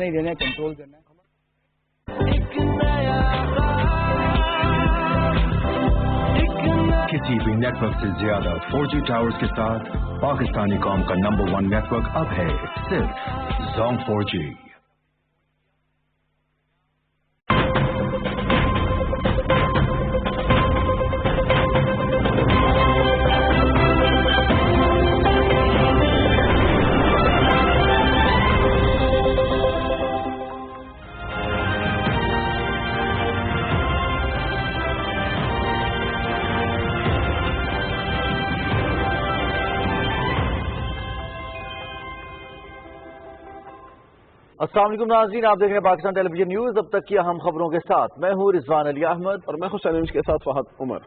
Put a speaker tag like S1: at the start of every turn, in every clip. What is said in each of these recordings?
S1: نہیں دینا ہے، کنٹرول کرنا ہے.
S2: کسی بھی نیٹ ورک سے زیادہ 4G ٹاورز کے ساتھ پاکستانی قوم کا نمبر 1 نیٹ ورک اب ہے صرف زونگ 4G.
S3: السلام علیکم ناظرین، آپ دیکھ رہے ہیں پاکستان ٹیلی ویژن نیوز. اب تک کی اہم خبروں کے ساتھ میں ہوں رضوان علی احمد
S4: اور میں حسین انش کے ساتھ فہد عمر.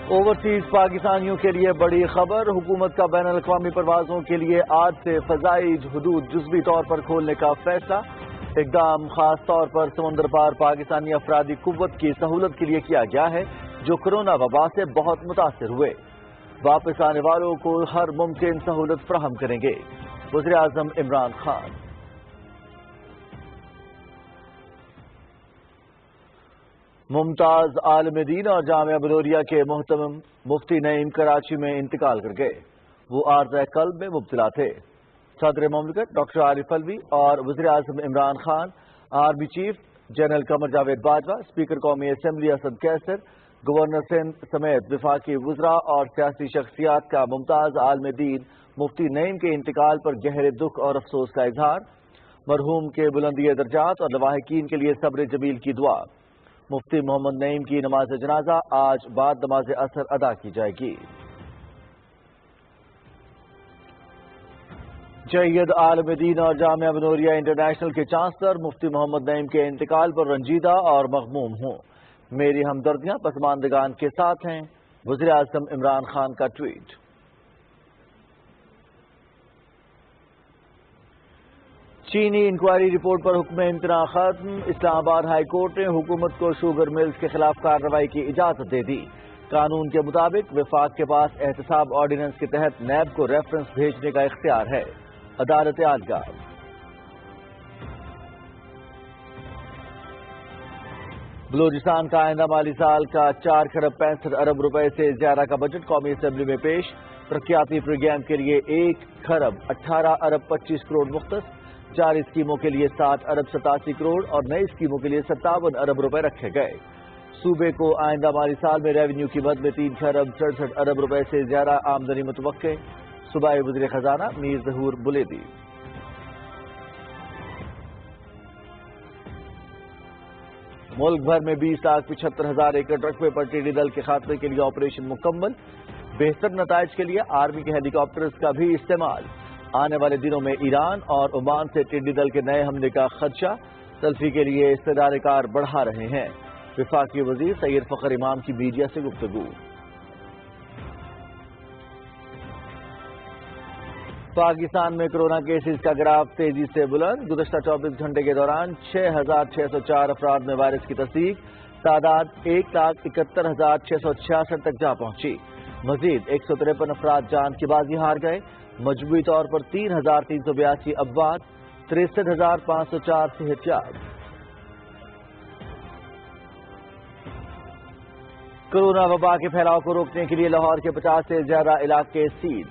S3: اوورسیز پاکستانیوں کے لیے بڑی خبر. حکومت کا بین الاقوامی پروازوں کے لیے آج سے فضائی حدود جزوی طور پر کھولنے کا فیصلہ. اقدام خاص طور پر سمندر پار پاکستانی افرادی قوت کی سہولت کے لیے کیا گیا ہے جو کرونا وبا سے بہت متاثر ہوئے. واپس آنے والوں کو ہر ممکن سہولت فراہم کریں گے وزیر اعظم عمران خان. ممتاز عالم دین اور جامعہ بلوریہ کے محترم مفتی نعیم کراچی میں انتقال کر گئے. وہ عارضہ قلب میں مبتلا تھے. صدر مملکت ڈاکٹر عارف الوی اور وزیر اعظم Imran Khan, army chief general Qamar Javed Bajwa, speaker قومی اسمبلی اسد کیسر، گورنر سندھ سمیت وفاقی وزراء اور سیاسی شخصیات کا ممتاز عالم دین مفتی نعیم کے انتقال پر گہرے دکھ اور افسوس کا اظہار. مرحوم کے بلندی درجات اور لواحقین کے لیے صبر جمیل کی دعا. مفتی محمد نعیم کی نماز جنازہ آج بعد نماز عصر ادا کی جائے گی. جید عالم دین اور جامعہ بنوریہ انٹرنیشنل کے چانسلر مفتی محمد نعیم کے انتقال پر رنجیدہ اور مغموم ہوں. میری ہمدردیاں پسماندگان کے ساتھ ہیں. وزیر اعظم عمران خان کا ٹویٹ. چینی انکوائری رپورٹ پر حکم امتناع ختم. اسلام آباد ہائی کورٹ نے حکومت کو شوگر ملز کے خلاف کارروائی کی اجازت دے دی. قانون کے مطابق وفاق کے پاس احتساب آرڈیننس کے تحت نیب کو ریفرنس بھیجنے کا اختیار ہے. عدالت عالیہ. بلوچستان کا آئندہ مالی سال کا 4 کروڑ 65 ارب روپے سے زیادہ کا بجٹ قومی اسمبلی میں پیش. ترقیاتی پروگرام کے لیے 1 کروڑ 18 ارب 25 کروڑ مختص. جاری اسکیموں کے لیے 7 ارب 87 کروڑ اور نئی اسکیموں کے لیے 57 ارب روپے رکھے گئے. صوبے کو آئندہ مالی سال میں ریونیو کی مد میں 3 کروڑ 67 ارب روپے سے زیادہ آمدنی متوقع. صوبائی وزیر خزانہ میر ظہور بلیدی. ملک بھر میں 20,75,000 ایکڑ رقبے پر ٹڈی دل کے خاتمے کے لیے آپریشن مکمل. بہتر نتائج کے لیے آرمی کے ہیلی کاپٹرز کا بھی استعمال. آنے والے دنوں میں ایران اور عمان سے ٹڈی دل کے نئے حملے کا خدشہ. تلفی کے لیے استدار کار بڑھا رہے ہیں. وفاقی وزیر سید فخر امام کی میڈیا سے گفتگو. پاکستان میں کرونا کیسز کا گراف تیزی سے بلند. گزشتہ 24 گھنٹے کے دوران 6,604 افراد میں وائرس کی تصدیق. تعداد 1,71,666 تک جا پہنچی. مزید 153 افراد جان کی بازی ہار گئے. مجموعی طور پر 3,382 اموات، 63,504 صحتیاب. کرونا وبا کے پھیلاؤ کو روکنے کے لیے لاہور کے 50 سے زیادہ علاقے سیل.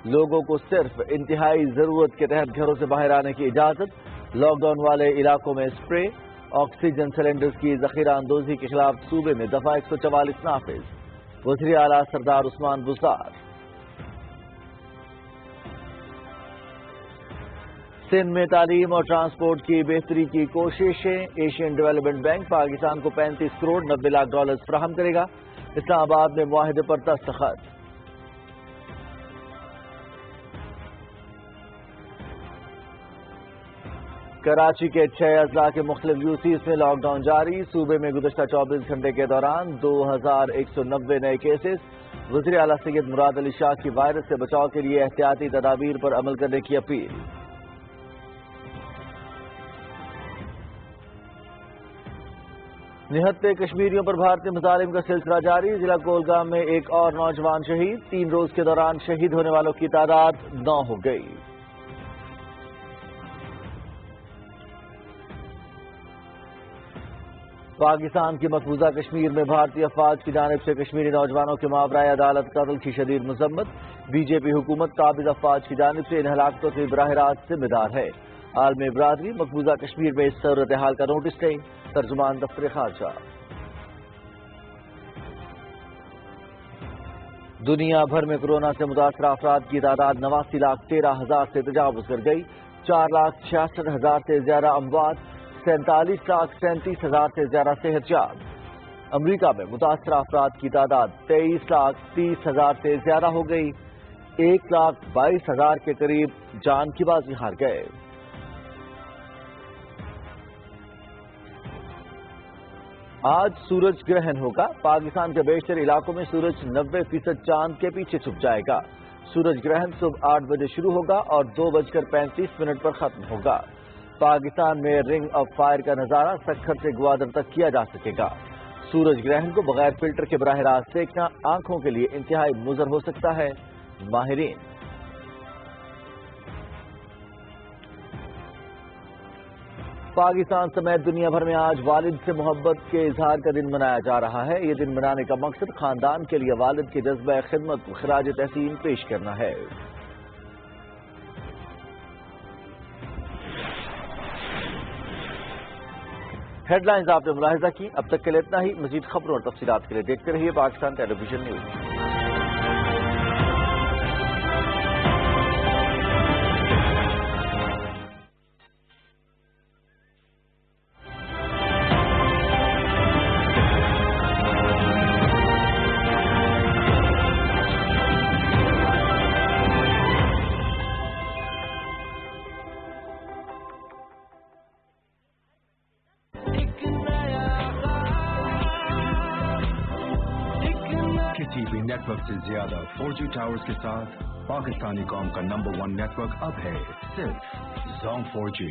S3: لوگوں کو صرف انتہائی ضرورت کے تحت گھروں سے باہر آنے کی اجازت. لاک ڈاؤن والے علاقوں میں اسپرے. آکسیجن سلنڈرز کی ذخیرہ اندوزی کے خلاف صوبے میں دفعہ 144 نافذ. وزیر اعلیٰ سردار عثمان بزدار. سندھ میں تعلیم اور ٹرانسپورٹ کی بہتری کی کوششیں. ایشین ڈیولپمنٹ بینک پاکستان کو 35 کروڑ 90 لاکھ ڈالرز فراہم کرے گا. اسلام آباد میں معاہدے پر دستخط. کراچی کے 6 اضلاع کے مختلف یوسیز میں لاک ڈاؤن جاری. صوبے میں گزشتہ 24 گھنٹے کے دوران 2,190 نئے کیسز. وزیر اعلیٰ سید مراد علی شاہ کی وائرس سے بچاؤ کے لیے احتیاطی تدابیر پر عمل کرنے کی اپیل. निहत्ते कश्मीरियों पर भारतीय मज़ालिम का सिलसिला जारी। जिला कोलगाम में एक और नौजवान शहीद। 3 रोज के दौरान शहीद होने वालों की तादाद 9 हो गई। पाकिस्तान की मकबूजा कश्मीर में भारतीय अफवाज की जानिब से कश्मीरी नौजवानों के मावराए अदालत कत्ल की शदीद मजम्मत। बीजेपी हुकूमत काबिज अफवाज की जानिब से इन हलाकतों के बराह रास्त जिम्मेदार है। आलमी बरादरी मकबूजा कश्मीर में इस सूरत हाल का नोटिस नहीं। तर्जुमान दफ्तर खारजा। दुनिया भर में कोरोना से मुतासरा अफराद की तादाद 89,13,000 से तजावुज कर गई। 4,66,000 से ज्यादा अमवात, 47,37,000 से ज्यादा सेहतयाब। अमरीका में मुतासरा अफराद की तादाद 23,30,000 से ज्यादा हो गई। 1,22,000 के करीब जान की बाजी हार गए। आज सूरज ग्रहण होगा। पाकिस्तान के बेशतर इलाकों में सूरज 90% चांद के पीछे छुप जाएगा। सूरज ग्रहण सुबह 8 बजे शुरू होगा और 2:35 पर खत्म होगा। पाकिस्तान में रिंग ऑफ फायर का नजारा सखर से ग्वादर तक किया जा सकेगा। सूरज ग्रहण को बगैर फिल्टर के बराह रास्त देखना आंखों के लिए इंतहाई मुज़र हो सकता है। माहिरीन पाकिस्तान समेत दुनिया भर में आज वालिद से मोहब्बत के इजहार का दिन मनाया जा रहा है। ये दिन मनाने का मकसद खानदान के लिए वालिद के जज्बा खिदमत को खराज तहसीन पेश करना है। हेडलाइंस आपने मुलाहिजा की। अब तक के लिए इतना ही। मजीद खबरों और तफसीलात के लिए देखते रहिए पाकिस्तान टेलीविजन न्यूज।
S2: किसी भी नेटवर्क से ज्यादा 4G टावर्स के साथ पाकिस्तानी कौम का नंबर 1 नेटवर्क अब है सिर्फ Zong 4G।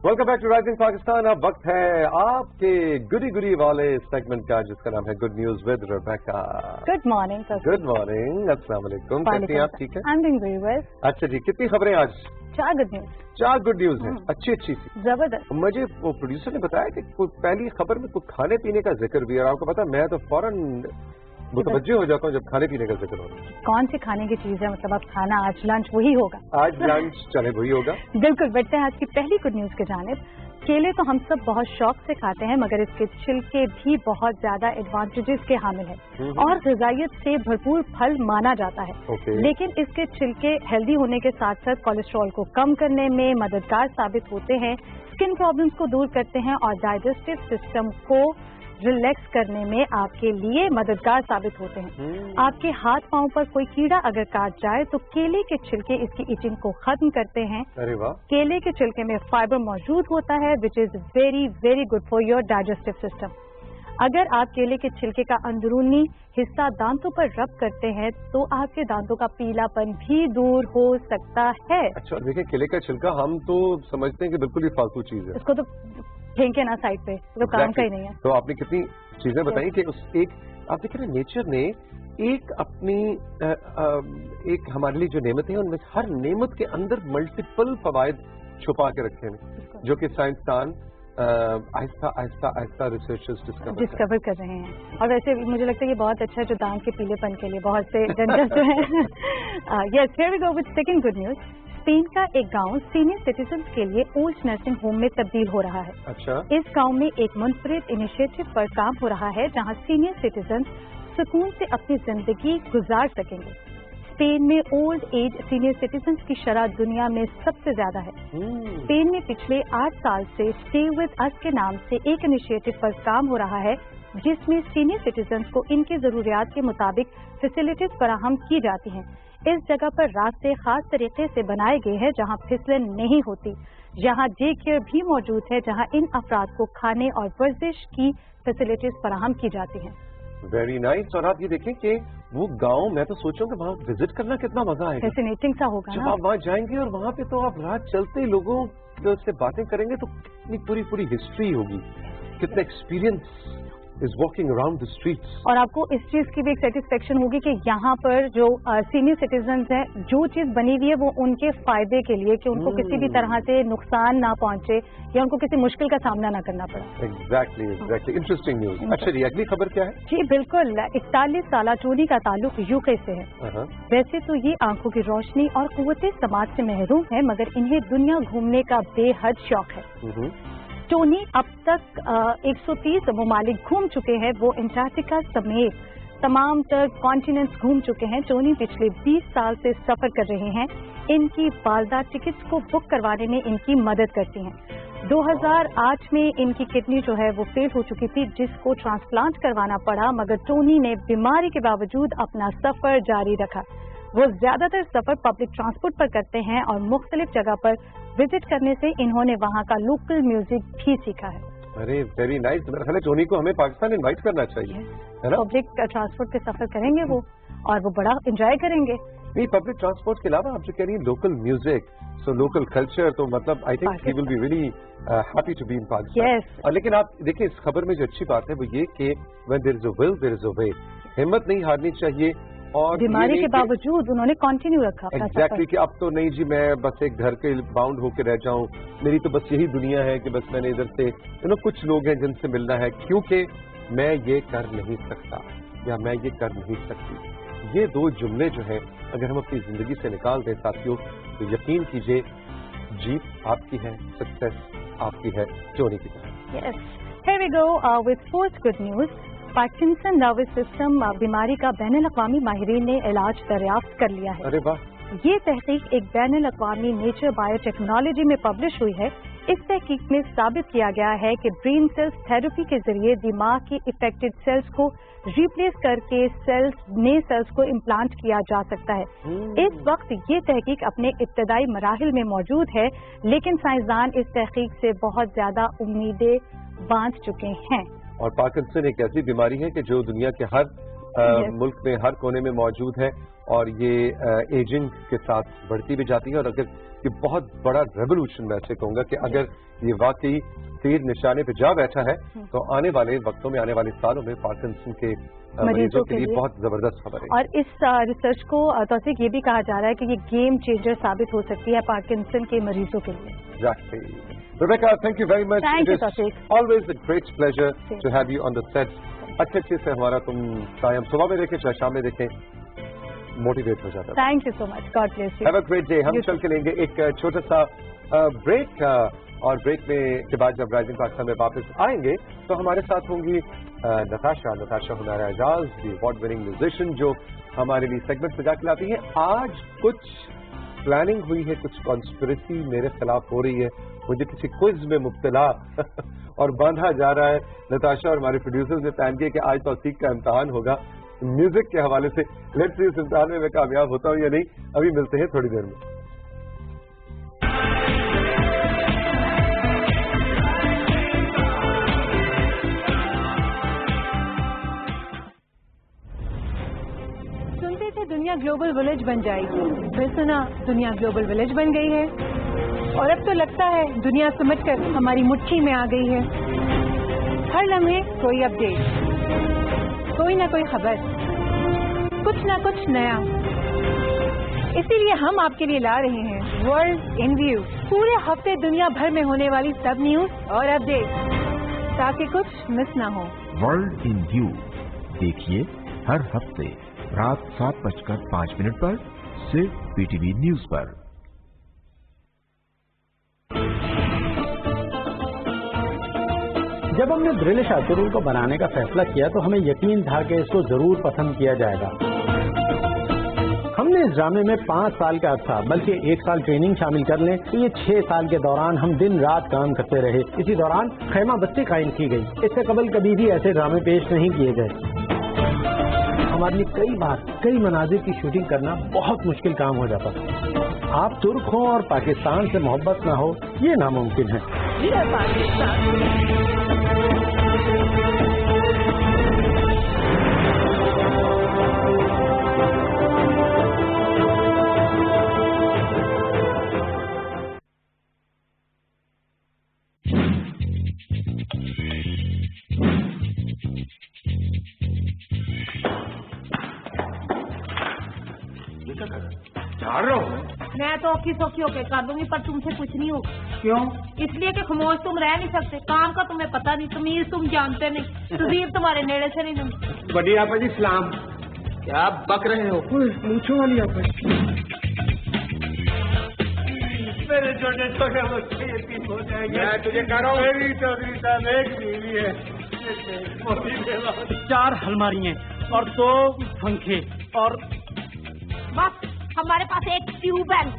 S1: Welcome back to rising Pakistan. अब वक्त है आपके गुडी वाले सेगमेंट का, जिसका नाम है good news with Rebecca.
S5: Good morning.
S1: Good morning, अस्सलाम वालेकुम। कैसी हैं आप? ठीक है,
S5: I am doing very well.
S1: अच्छा जी, कितनी खबरें आज?
S5: 4 गुड न्यूज।
S1: 4 गुड न्यूज हैं, अच्छी सी
S5: जबरदस्त।
S1: मुझे वो प्रोड्यूसर ने बताया कि कोई पहली खबर में कोई खाने पीने का जिक्र भी है। और आपको पता है, मैं तो फौरन मुतवज्जो हो जाता हूँ जब खाने पीने का जिक्र होता है।
S5: कौन सी खाने की चीज है? मतलब अब खाना आज लंच वही होगा।
S1: आज लंच चले वही होगा।
S5: बिल्कुल। बढ़ते हैं आज की पहली गुड न्यूज की जानिब। केले तो हम सब बहुत शौक से खाते हैं, मगर इसके छिलके भी बहुत ज्यादा एडवांटेजेस के हामिल है और ग़िज़ाइयत से भरपूर फल माना जाता है। लेकिन इसके छिलके हेल्दी होने के साथ साथ कोलेस्ट्रॉल को कम करने में मददगार साबित होते हैं, स्किन प्रॉब्लम्स को दूर करते हैं और डाइजेस्टिव सिस्टम को रिलैक्स करने में आपके लिए मददगार साबित होते हैं। आपके हाथ पांव पर कोई कीड़ा अगर काट जाए तो केले के छिलके इसकी इचिंग को खत्म करते हैं।
S1: अरे वाह।
S5: केले के छिलके में फाइबर मौजूद होता है which is very very good for your digestive system. अगर आप केले के छिलके का अंदरूनी हिस्सा दांतों पर रब करते हैं तो आपके दांतों का पीलापन भी दूर हो सकता है।
S1: अच्छा, देखिए केले का छिलका हम तो समझते हैं कि बिल्कुल ही फालतू चीज है,
S5: इसको तो फेंके ना साइड पे, तो काम का ही नहीं है।
S1: तो आपने कितनी चीजें बताई कि उस एक आप देख रहे हैं नेचर ने एक अपनी एक हमारे लिए जो नेमत है उनमें हर नेमत के अंदर मल्टीपल फवायद छुपा के रखे हैं, जो कि साइंसदान आहिस्ता आहिस्ता रिसर्चर्स डिस्कवर
S5: कर रहे हैं। और वैसे मुझे लगता है ये बहुत अच्छा है जो दांत के पीलेपन के लिए बहुत से डेंटिस्ट हैं। Yes, here we go with second good news. Spain का एक गांव सीनियर सिटीजन्स के लिए ओल्ड नर्सिंग होम में तब्दील हो रहा है।
S1: अच्छा।
S5: इस गांव में एक मुनफरिद इनिशिएटिव पर काम हो रहा है जहां सीनियर सिटीजन्स सुकून से अपनी जिंदगी गुजार सकेंगे। स्पेन में ओल्ड एज सीनियर सिटीजन्स की शरह दुनिया में सबसे ज्यादा है। स्पेन में पिछले 8 साल से स्टे विद अस के नाम से एक इनिशिएटिव पर काम हो रहा है जिसमें सीनियर सिटीजन्स को इनकी जरूरियात के मुताबिक फैसिलिटीज फराहम की जाती हैं। इस जगह पर रास्ते खास तरीके से बनाए गए हैं जहां फिसलन नहीं होती। यहाँ डे केयर भी मौजूद है जहां इन अफराद को खाने और वर्जिश की फैसिलिटीज फराहम की जाती हैं।
S1: Very nice. और आप ये देखें कि वो गांव, मैं तो सोचूं कि वहाँ विजिट करना कितना मजा आएगा।
S5: फैसिनेटिंग सा होगा
S1: जब
S5: ना।
S1: आप वहाँ जाएंगे और वहाँ पे तो आप रात चलते लोगों से बातें करेंगे तो कितनी पूरी हिस्ट्री होगी, कितना experience is walking around the streets.
S5: और आपको इस चीज की भी एक सेटिस्फेक्शन होगी कि यहाँ पर जो सीनियर सिटीजन्स हैं, जो चीज बनी हुई है वो उनके फायदे के लिए, कि उनको किसी भी तरह से नुकसान ना पहुंचे या उनको किसी मुश्किल का सामना ना करना पड़ा।
S1: Exactly. Interesting news. अच्छा जी, अगली खबर क्या है?
S5: जी बिल्कुल, 41 साला टोनी का ताल्लुक यूके से है। वैसे तो ये आंखों की रोशनी और कुव्वते समाज से महरूम है, मगर इन्हें दुनिया घूमने का बेहद शौक है। टोनी अब तक 130 ममालिक घूम चुके हैं। वो अंटार्कटिका समेत तमाम कॉन्टिनेंट्स घूम चुके हैं। टोनी पिछले 20 साल से सफर कर रहे हैं। इनकी वालदा टिकट्स को बुक करवाने में इनकी मदद करती हैं। 2008 में इनकी किडनी जो है वो फेल हो चुकी थी, जिसको ट्रांसप्लांट करवाना पड़ा, मगर टोनी ने बीमारी के बावजूद अपना सफर जारी रखा। वो ज्यादातर सफर पब्लिक ट्रांसपोर्ट पर करते हैं और मुख्तलिफ जगह पर विजिट करने से इन्होंने वहाँ का लोकल म्यूजिक भी सीखा है।
S1: अरे वेरी नाइस। मेरा ख्याल है टोनी को हमें पाकिस्तान इनवाइट करना चाहिए, है ना?
S5: पब्लिक ट्रांसपोर्ट पे सफर करेंगे वो, और वो बड़ा एंजॉय करेंगे।
S1: नहीं, पब्लिक ट्रांसपोर्ट के अलावा आप जो कह रही हैं local music, so local culture, तो मतलब I think he will be really happy to be in Pakistan. और लेकिन आप देखिए इस खबर में जो अच्छी बात है वो ये कि when there is a will there is a way. हिम्मत नहीं हारनी चाहिए। और
S5: बीमारी के बावजूद उन्होंने कंटिन्यू रखा।
S1: एग्जैक्टली कि अब तो नहीं जी, मैं बस एक घर के बाउंड होकर रह जाऊं, मेरी तो बस यही दुनिया है कि बस मैंने इधर से कुछ लोग हैं जिनसे मिलना है, क्योंकि मैं ये कर नहीं सकता या मैं ये कर नहीं सकती। ये दो जुमले जो हैं अगर हम अपनी जिंदगी से निकाल दें साथियों, तो यकीन कीजिए जीत आपकी है, सक्सेस आपकी है, टोनी की तरह।
S5: Yes. Here we go with fourth good news. Parkinson nervous system बीमारी का बैनुल-अक़वामी माहिरीन ने इलाज दरियाफ्त कर लिया है।
S1: अरे वाह।
S5: ये तहकीक एक बैनुल-अक़वामी नेचर बायोटेक्नोलॉजी में पब्लिश हुई है। इस तहकीक में साबित किया गया है कि ब्रेन सेल्स थेरेपी के जरिए दिमाग के इफेक्टेड सेल्स को रिप्लेस करके नए सेल्स को इम्प्लांट किया जा सकता है। इस वक्त ये तहकीक अपने इब्तदाई मराहिल में मौजूद है, लेकिन साइंसदान इस तहकीक से बहुत ज्यादा उम्मीदें बांध चुके हैं।
S1: और पार्किंसन एक ऐसी बीमारी है कि जो दुनिया के हर मुल्क में हर कोने में मौजूद है, और ये एजिंग के साथ बढ़ती भी जाती है। और अगर ये बहुत बड़ा रेवोल्यूशन, मैं ऐसे कहूँगा कि अगर ये वाकई तीर निशाने पे जा बैठा है तो आने वाले वक्तों में, आने वाले सालों में पार्किंसन के मरीजों के लिए बहुत जबरदस्त खबर है।
S5: और इस रिसर्च को तौसीक ये भी कहा जा रहा है कि ये गेम चेंजर साबित हो सकती है पार्किंसन के मरीजों के लिए।
S1: Exactly. Rebecca, thank you very much.
S5: Thank you,
S1: It is
S5: Tawfiq.
S1: always a great pleasure to have you on the set. अच्छे से हमारा तुम चाहे हम सुबह में देखें चाहे शाम में देखें, मोटिवेट हो जाता है।
S5: Thank you so much, God bless you.
S1: Have a great day. हम चल के लेंगे एक छोटा सा ब्रेक, और ब्रेक में के बाद जब राइजिंग पाकिस्तान में वापस आएंगे तो हमारे साथ होंगी नताशा हुनारा एजाज, दी अवार्ड विनिंग म्यूजिशियन, जो हमारे लिए सेगमेंट सजा के लाती है। आज कुछ प्लानिंग हुई है, कुछ कॉन्स्पिरेसी मेरे खिलाफ हो रही है, मुझे किसी क्विज में मुब्तला और बांधा जा रहा है। नताशा और हमारे प्रोड्यूसर्स ने प्लान किया कि आज तौसीक का इम्तहान होगा म्यूजिक के हवाले से। लेट्स सी इस इम्तहान में मैं कामयाब होता हूँ या नहीं, अभी मिलते हैं थोड़ी देर में।
S5: सुनते थे दुनिया ग्लोबल विलेज बन जाएगी, फिर सुना दुनिया ग्लोबल विलेज बन गई है, और अब तो लगता है दुनिया समझकर हमारी मुट्ठी में आ गई है। हर लम्हे कोई अपडेट, कोई ना कोई खबर, कुछ ना कुछ नया। इसीलिए हम आपके लिए ला रहे हैं वर्ल्ड इन व्यू। पूरे हफ्ते दुनिया भर में होने वाली सब न्यूज और अपडेट, ताकि कुछ मिस ना हो।
S6: वर्ल्ड इन व्यू देखिए हर हफ्ते रात 7:05 पर सिर्फ PTV न्यूज पर।
S7: جب ہم نے دل شاطرول کو بنانے کا فیصلہ کیا تو ہمیں یقین تھا کہ اس کو ضرور پسند کیا جائے گا. ہم نے اس ڈرامے میں 5 سال کا عرصہ بلکہ 1 سال ٹریننگ شامل کر لیں تو یہ 6 سال کے دوران ہم دن رات کام کرتے رہے. اسی دوران خیمہ بستی قائم کی گئی. اس سے قبل کبھی بھی ایسے ڈرامے پیش نہیں کیے گئے. ہمارے لیے کئی بار کئی مناظر کی شوٹنگ کرنا بہت مشکل کام ہو جاتا تھا. آپ ترک ہوں اور پاکستان سے محبت نہ ہو یہ ناممکن ہے.
S8: میں تو اوکھی سوکھی ہو کے کر دوں گی پر تم سے کچھ نہیں ہوگا. کیوں؟ اس لیے کہ خاموش تم رہ نہیں سکتے. کام کا تمہیں پتہ نہیں, تمیز تم جانتے نہیں, تہذیب تمہارے نیڑے سے نہیں جانتے.
S9: بڑی آپا جی سلام. کیا آپ بک رہے ہو؟ پوچھو والی آپا جی. میرے چھوٹے چھوٹے بچے یتیم ہو جائیں گے. میں تجھے کہہ رہا ہوں میری چودھری صاحب ایک بیوی ہے.
S7: 4 الماریاں اور 2 پنکھے اور
S8: بس ہمارے پاس ایک ٹیوب ویل,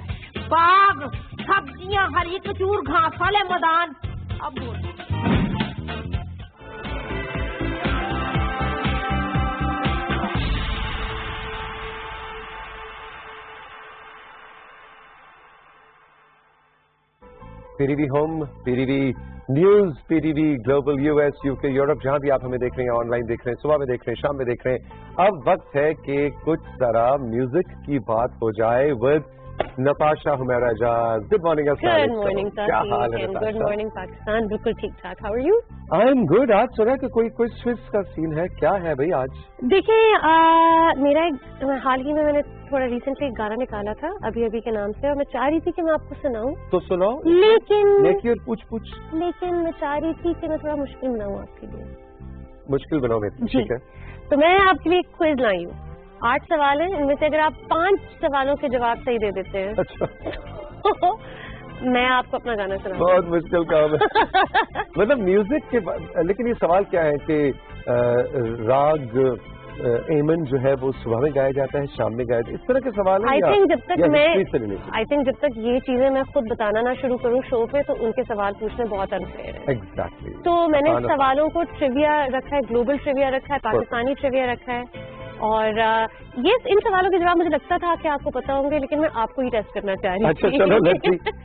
S8: باغ, سبزیاں, ہری کچور, گھاس والے میدان. اب
S1: PTV home, PTV news, PTV global, US, UK, Europe, جہاں بھی آپ ہمیں دیکھ رہے ہیں, آن لائن دیکھ رہے ہیں, صبح میں دیکھ رہے ہیں, شام میں دیکھ رہے ہیں. اب وقت ہے کہ کچھ ذرا میوزک کی بات ہو جائے with Natasha Humaira Ejaz. Good morning.
S10: Good morning. کیا حال ہے؟ Good morning Pakistan. بالکل ٹھیک ٹھاک. How are you?
S1: I am good. آج سنا کہ کوئی سوئس کا سین ہے, کیا ہے بھائی آج؟
S10: دیکھیں میرا حال ہی میں نے تھوڑا ریسنٹلی ایک گانا نکالا تھا ابھی کے نام سے, اور میں چاہ رہی تھی کہ میں آپ کو سناؤں.
S1: تو سناؤ.
S10: لیکن
S1: پوچھ
S10: لیکن میں چاہ رہی تھی کہ میں تھوڑا مشکل بناؤں آپ کے لیے.
S1: مشکل بناؤ گے؟ ٹھیک ہے.
S10: تو میں آپ کے لیے ایک کوئز لائی ہوں. 8 سوال ہیں, ان میں سے اگر آپ 5 سوالوں کے جواب صحیح دے دیتے ہیں اچھا میں آپ کو اپنا گانا سناؤں.
S1: بہت مشکل کام ہے. مطلب میوزک کے لیکن یہ سوال کیا ہے کہ راگ ایمن جو ہے وہ صبح میں گایا جاتا ہے, شام میں گایا جاتا ہے, اس طرح کے سوال ہیں.
S10: آئی تھنک جب تک یہ چیزیں میں خود بتانا نہ شروع کروں شو پہ تو ان کے سوال پوچھنے بہت انفیئر ہے.
S1: ایگزیکٹلی.
S10: تو میں نے سوالوں کو ٹریویا رکھا ہے, گلوبل ٹریویا رکھا ہے, پاکستانی ٹریویا رکھا ہے, اور یہ ان سوالوں کے جواب مجھے لگتا تھا کہ آپ کو پتا ہوں گے, لیکن میں آپ کو ہی ٹیسٹ کرنا چاہ رہی ہوں.
S1: اچھا چلو,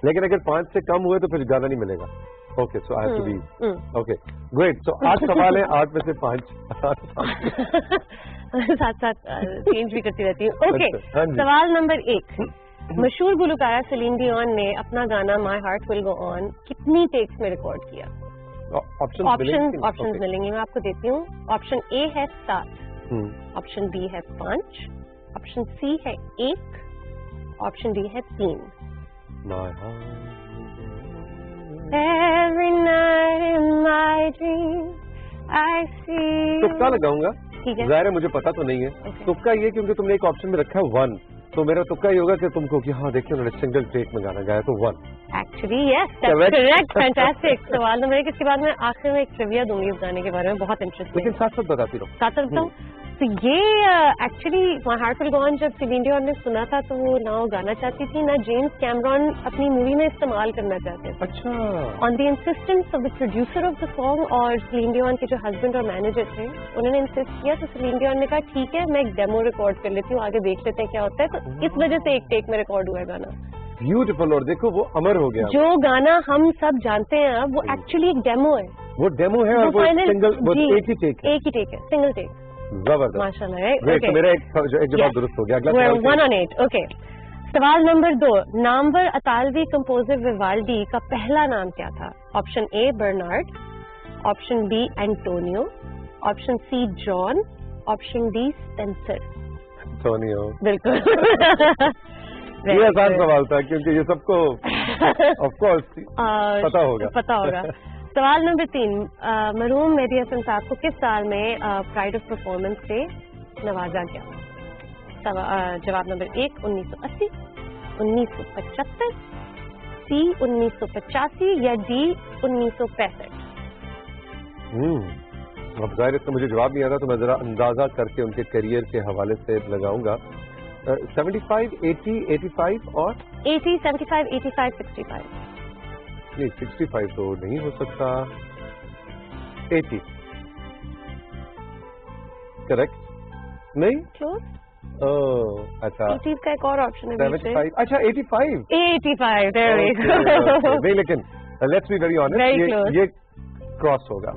S1: لیکن اگر 5 سے کم ہوئے تو پھر گانا نہیں ملے گا. Okay, so I have to be okay, great. So 8 سوال ہیں, 8 میں سے 5
S10: ساتھ ساتھ چینج بھی کرتی رہتی ہوں. اوکے, سوال نمبر 1. مشہور گلوکارہ سلین ڈیون نے اپنا گانا مائی ہارٹ ول گو آن کتنی ٹیکس میں ریکارڈ کیا؟ آپشن ملیں گے, میں آپ کو دیتی ہوں. آپشن اے ہے 7, آپشن بی ہے 5, آپشن سی ہے 1, آپشن ڈی ہے 3. Every night in my dreams I see.
S1: تکا لگاؤں گا. ظاہر ہے مجھے پتا تو نہیں ہے. تکا یہ کیونکہ تم نے ایک آپشن میں رکھا ہے 1, تو میرا تکا یہ ہوگا کہ تم کو کہ ہاں دیکھیں انہوں نے سنگل ٹیک میں گانا گایا تو 1.
S10: ایکچولی یس, کریکٹ, فینٹاسٹک. سوال نمبر 1. اس کے بعد میں آخر میں ایک ٹریویا دوں گی اس گانے کے بارے میں, بہت انٹرسٹنگ.
S1: لیکن ساتھ ساتھ بتاتی رہو.
S10: ساتھ بتاؤں. تو یہ ایکچولی مائی ہارٹ ول گو آن جب سلین ڈیون نے سنا تھا تو وہ نہ وہ گانا چاہتی تھی نہ جیمز کیمرون اپنی مووی میں استعمال کرنا چاہتے تھے.
S1: اچھا.
S10: On the insistence of the producer of the song اور سلین ڈیون کے جو ہسبینڈ اور مینیجر تھے انہوں نے انسسٹ کیا, تو سلین ڈیون نے کہا ٹھیک ہے میں ایک ڈیمو ریکارڈ کر لیتی ہوں, آگے دیکھ لیتے ہیں کیا ہوتا ہے. تو اس وجہ سے ایک ٹیک میں ریکارڈ ہوا ہے گانا.
S1: بیوٹیفل. اور دیکھو وہ امر ہو گیا.
S10: جو گانا ہم سب جانتے ہیں اب وہ ایکچولی ایک ڈیمو ہے.
S1: وہ ڈیمو ہے اور ایک ہی ٹیک ہے, سنگل ٹیک.
S10: زبردست, ماشاء اللہ.
S1: میرا ایک جواب درست ہو گیا.
S10: 1 on 8. اوکے, سوال نمبر 2. نامور اطالوی کمپوزر ویوالڈی کا پہلا نام کیا تھا؟ Option A Bernard, option B Antonio, option C John, option D Spencer.
S1: Antonio.
S10: بالکل.
S1: یہ آسان سوال تھا کیونکہ یہ سب کو آف کورس پتا ہوگا.
S10: سوال نمبر 3. مرحوم مہدی حسن صاحب کو کس سال میں پرائڈ آف پرفارمنس سے نوازا گیا؟ جواب نمبر 1 1980, 1975, سی 1985 یا ڈی 1965.
S1: اب ظاہر اس کا مجھے جواب نہیں آتا تو میں ذرا اندازہ کر کے ان کے کیریئر کے حوالے سے لگاؤں گا. 75, 80, 85 اور
S10: 80, 75, 85, 65.
S1: نہیں 65 تو نہیں ہو سکتا. 80 کریکٹ نہیں. اچھا
S10: 80 کا ایک اور آپشن ہے.
S1: 75 اچھا 85.
S10: 85 there we go.
S1: نہیں لیکن لیٹس بی ویری آنیسٹ یہ کراس ہوگا.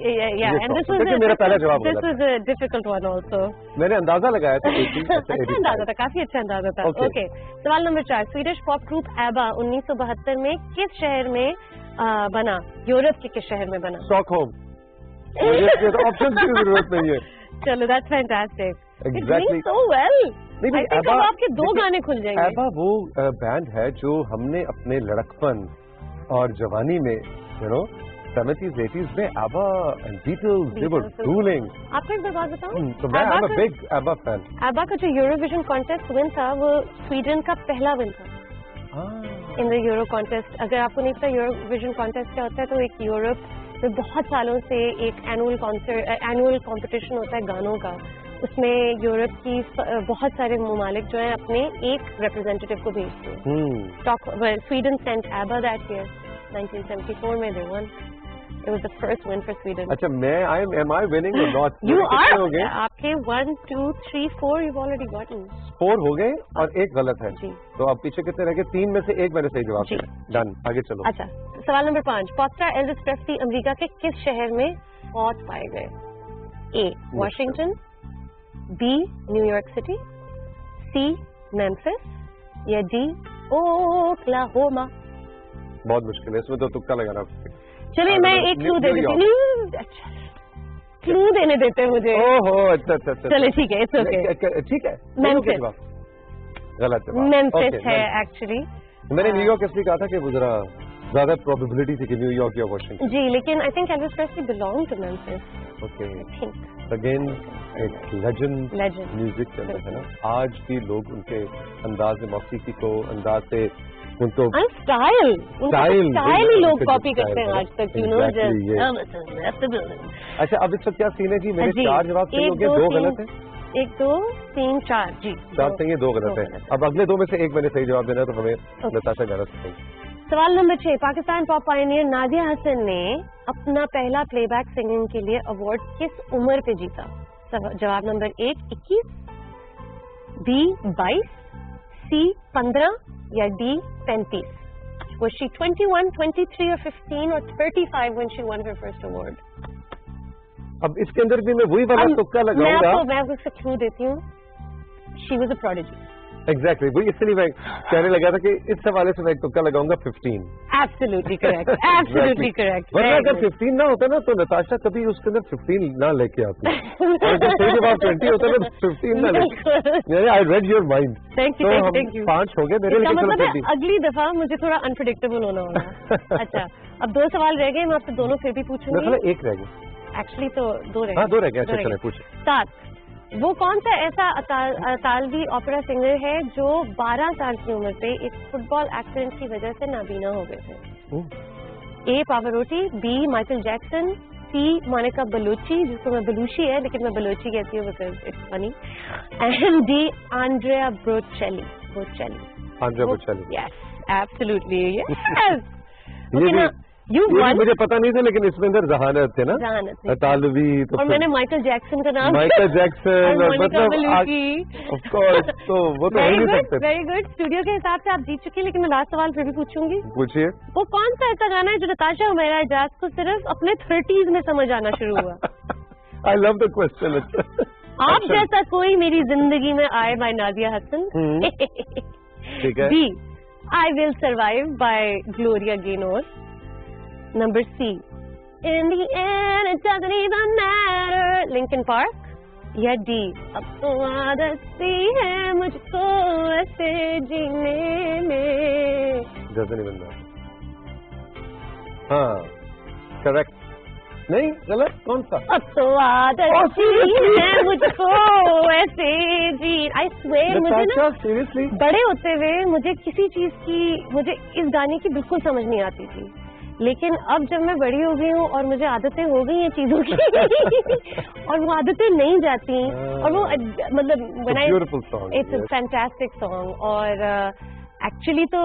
S10: میرا
S1: پہلا جواب
S10: this was a difficult one also.
S1: میں نے اندازہ لگایا تھا.
S10: اچھا اندازہ تھا, کافی اچھا اندازہ تھا. اوکے سوال نمبر 4. سویڈش پاپ گروپ ایبا 1972 میں کس شہر میں بنا؟ یورپ کے کس شہر میں بنا؟
S1: Stock home. آپشن کی ضرورت نہیں ہے.
S10: چلو that's fantastic.
S1: Exactly.
S10: So well.
S1: نہیں
S10: اب آپ کے 2 گانے کھل جائیں گے.
S1: ایبا وہ بینڈ ہے جو ہم نے اپنے لڑکپن اور جوانی میں 70s 80s میں ABBA and Beatles they were ruling.
S10: آپ کو ایک بات بتاؤں,
S1: تو میں I'm a big ایبا فین.
S10: ایبا کا جو یوروویژن کانٹیسٹ ون تھا وہ سویڈن کا پہلا ون تھا ان دا یورو کانٹیسٹ. اگر آپ کو نہیں پتا یوروویژن کانٹیسٹ کیا ہوتا ہے, تو ایک یورپ میں بہت سالوں سے ایک اینول کمپٹیشن ہوتا ہے گانوں کا. اس میں یورپ کی بہت سارے ممالک جو ہیں اپنے ایک ریپرزینٹیٹیو کو بھیجتے ہیں. سویڈن سینٹ ایبا دیٹ ایئر 1974 میں they won. It was the first win for Sweden.
S1: اچھا میں am I winning or not?
S10: You are. آپ کے 1, 2, 3, 4 you've already gotten.
S1: 4 ہو گئے اور ایک غلط ہے.
S10: جی.
S1: تو آپ پیچھے کتنے رہ گئے؟ 3 میں سے ایک میں نے صحیح جواب دیا. ڈن, آگے چلو.
S10: اچھا سوال نمبر 5. پاپ اسٹار ایلوس پریسلی امریکہ کے کس شہر میں فوت پائے گئے؟ A. Washington, B. New York city, C. میمفس یا D. اوکلاہوما.
S1: بہت مشکل ہے اس میں تو تکا لگانا.
S10: چلیے میں ایک کلو دے دیتی ہوں. کلو دینے دیتے ہیں مجھے.
S1: اچھا
S10: چلے ٹھیک ہے,
S1: ٹھیک ہے. غلط
S10: میمفس ہے ایکچولی.
S1: میں نے نیو یارک اس لیے کہا تھا کہ وہ ذرا زیادہ پروبیبلٹی تھی کہ نیو یارک یا واشنگٹن.
S10: جی لیکن I think Elvis Presley belong to Memphis.
S1: Okay again ایک لیجنڈ میوزک کے اندر ہے نا. آج بھی لوگ ان کے انداز موسیقی کو, انداز سے ان کو
S10: اسٹائل ہی لوگ کاپی کرتے ہیں آج تک.
S1: اچھا اب اس وقت کیا سین ہے جی؟ میرے 4 جواب صحیح ہو گئے, 2 غلط ہیں.
S10: 1, 2, 3, 4 جی
S1: 4 صحیح ہیں, 2 غلط ہیں. اب اگلے 2 میں سے ایک میں نے صحیح جواب دینا ہے تو ہمیں نتاشا جانا چاہیے.
S10: سوال نمبر 6. پاکستان پاپ پائنیئر نادیہ حسن نے اپنا پہلا پلے بیک سنگنگ کے لیے ایوارڈ کس عمر پہ جیتا؟ جواب نمبر 1 21, B 22, C 15 یا D 35. Was she 21, 23 or 15 or 35 when she won her first award?
S1: اب اس کے اندر بھی میں وہی والا تکا لگاؤں گا.
S10: میں آپ کو کلو دیتی ہوں. She was a prodigy.
S1: Exactly وہی اس لیے میں کہنے لگا تھا کہ اس حوالے سے میں ایک تکا لگاؤں گا 15.
S10: Absolutely correct. Absolutely correct.
S1: اگر 15 نہ ہوتا نا تو نتاشا کبھی اس کے اندر 15 نہ لے کے آتی. اگر صحیح جواب 20 ہوتا نا 15 نہ لے کے. I read your mind.
S10: Thank you. Thank you.
S1: 5 ہو گئے میرے لیے.
S10: اگلی دفعہ مجھے تھوڑا انپریڈکٹیبل ہونا ہوگا. اچھا اب 2 سوال رہ گئے, میں آپ سے دونوں پھر بھی پوچھوں گی.
S1: ایک رہ گیا
S10: ایکچولی تو 2 رہ گئے.
S1: ہاں 2 رہ گئے. اچھا چلیں پوچھیں.
S10: 7. وہ کون سا ایسا اطالوی اوپرا سنگر ہے جو 12 سال کی عمر پہ ایک فٹ بال ایکسیڈنٹ کی وجہ سے نابینا ہو گئے تھے؟ A پاواروٹی, B Michael Jackson, C Monica Balochi جس کو میں بلوچی ہے لیکن میں بلوچی کہتی ہوں because it's funny, and D Andrea Bocelli. Yes, absolutely. Yes.
S1: مجھے پتا نہیں تھا لیکن اس میں اندر ذہانت تھے نا. اطالوی تو
S10: اور میں نے مائیکل جیکسن کا نام
S1: مائیکل جیکسن تو وہ تو نہیں سکتے.
S10: Very good. اسٹوڈیو کے حساب سے آپ جیت چکی, لیکن میں لاسٹ سوال پھر بھی پوچھوں گی.
S1: پوچھیے.
S10: وہ کون سا ایسا گانا ہے جو نتاشا ہمیرا اعجاز کو صرف اپنے 30s میں سمجھ آنا شروع ہوا؟
S1: I love the question.
S10: آپ جیسا کوئی میری زندگی میں آئے by Nadia Hasan. B I Will Survive by Gloria Gaynor. Number C In the end it doesn't even matter, Linkin Park. یا D اب تو عادت سی ہے مجھ کو ایسے جینے میں.
S1: doesn't even matter. ہاں کریکٹ. نہیں غلط. کون سا؟
S10: اب تو عادت سی ہے مجھ کو ایسے جی. I swear مجھے نا بڑے ہوتے ہوئے مجھے کسی چیز کی, مجھے اس گانے کی بالکل سمجھ نہیں آتی تھی. लेकिन अब जब मैं बड़ी हो गई हूँ और मुझे आदतें हो गई हैं चीजों की और वो आदतें नहीं जाती और वो मतलब इट्स अ फैंटास्टिक सॉन्ग। और एक्चुअली तो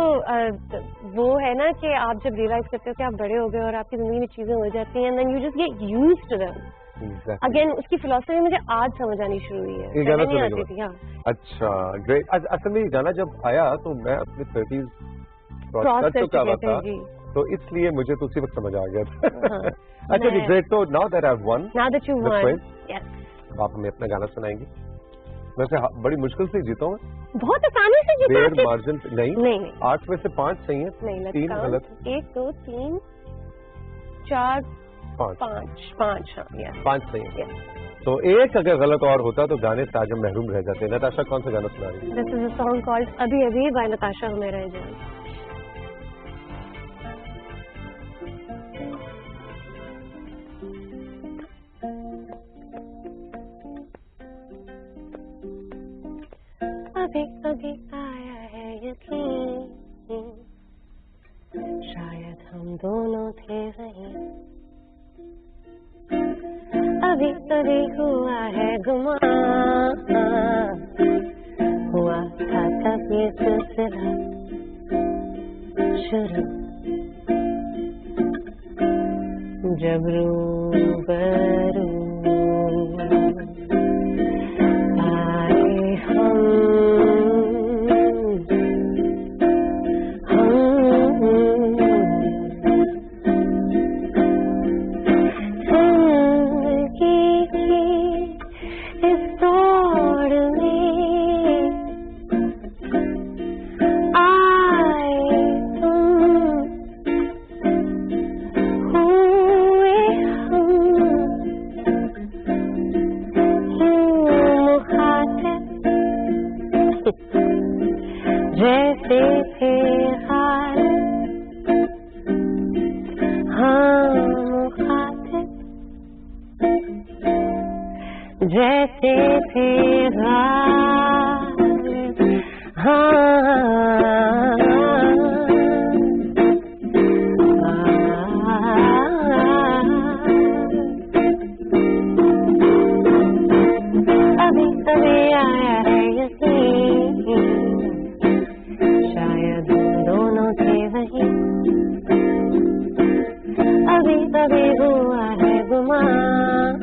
S10: वो है ना कि आप जब रियलाइज करते हो कि आप बड़े हो गए और आपकी जिंदगी में चीजें हो जाती हैं, then you just get used to them. Again उसकी फिलॉसफी मुझे आज समझ आनी शुरू हुई है, पहले नहीं आती थी। हाँ,
S1: अच्छा, ग्रेट। असल में ये गाना जब आया तो मैं अपने 30s क्रॉस कर चुका हुआ था, तो इसलिए मुझे तो उसी वक्त समझ आ गया था। अच्छा जी, ग्रेट। तो now that I have one,
S10: now that you one, yes,
S1: आप हमें अपना गाना सुनाएंगे। वैसे बड़ी मुश्किल से जीता हूँ,
S10: बहुत आसानी से जीता हूँ।
S1: देर मार्जिन नहीं, 8 में से 5 सही है, 3 गलत।
S10: 1 2 3 4 5 5
S1: सही है। तो एक अगर गलत और होता तो गाने से आज हम महरूम रह जाते। नताशा, कौन सा गाना सुना रही है?
S10: This is a song called अभी अभी बाय नताशा हुमैरा जान। अभी अभी आया है यकीन, शायद हम दोनों थे वहीं, अभी अभी हुआ है गुमान, हुआ था तब ये सिलसिला शुरू, जब रूबरू आए हम जैसे थे हाल, हाँ मुखातिब, जैसे थे हाल, अभी अभी आया है यकीन, शायद दोनों थे वहीं, अभी अभी हुआ है गुमान,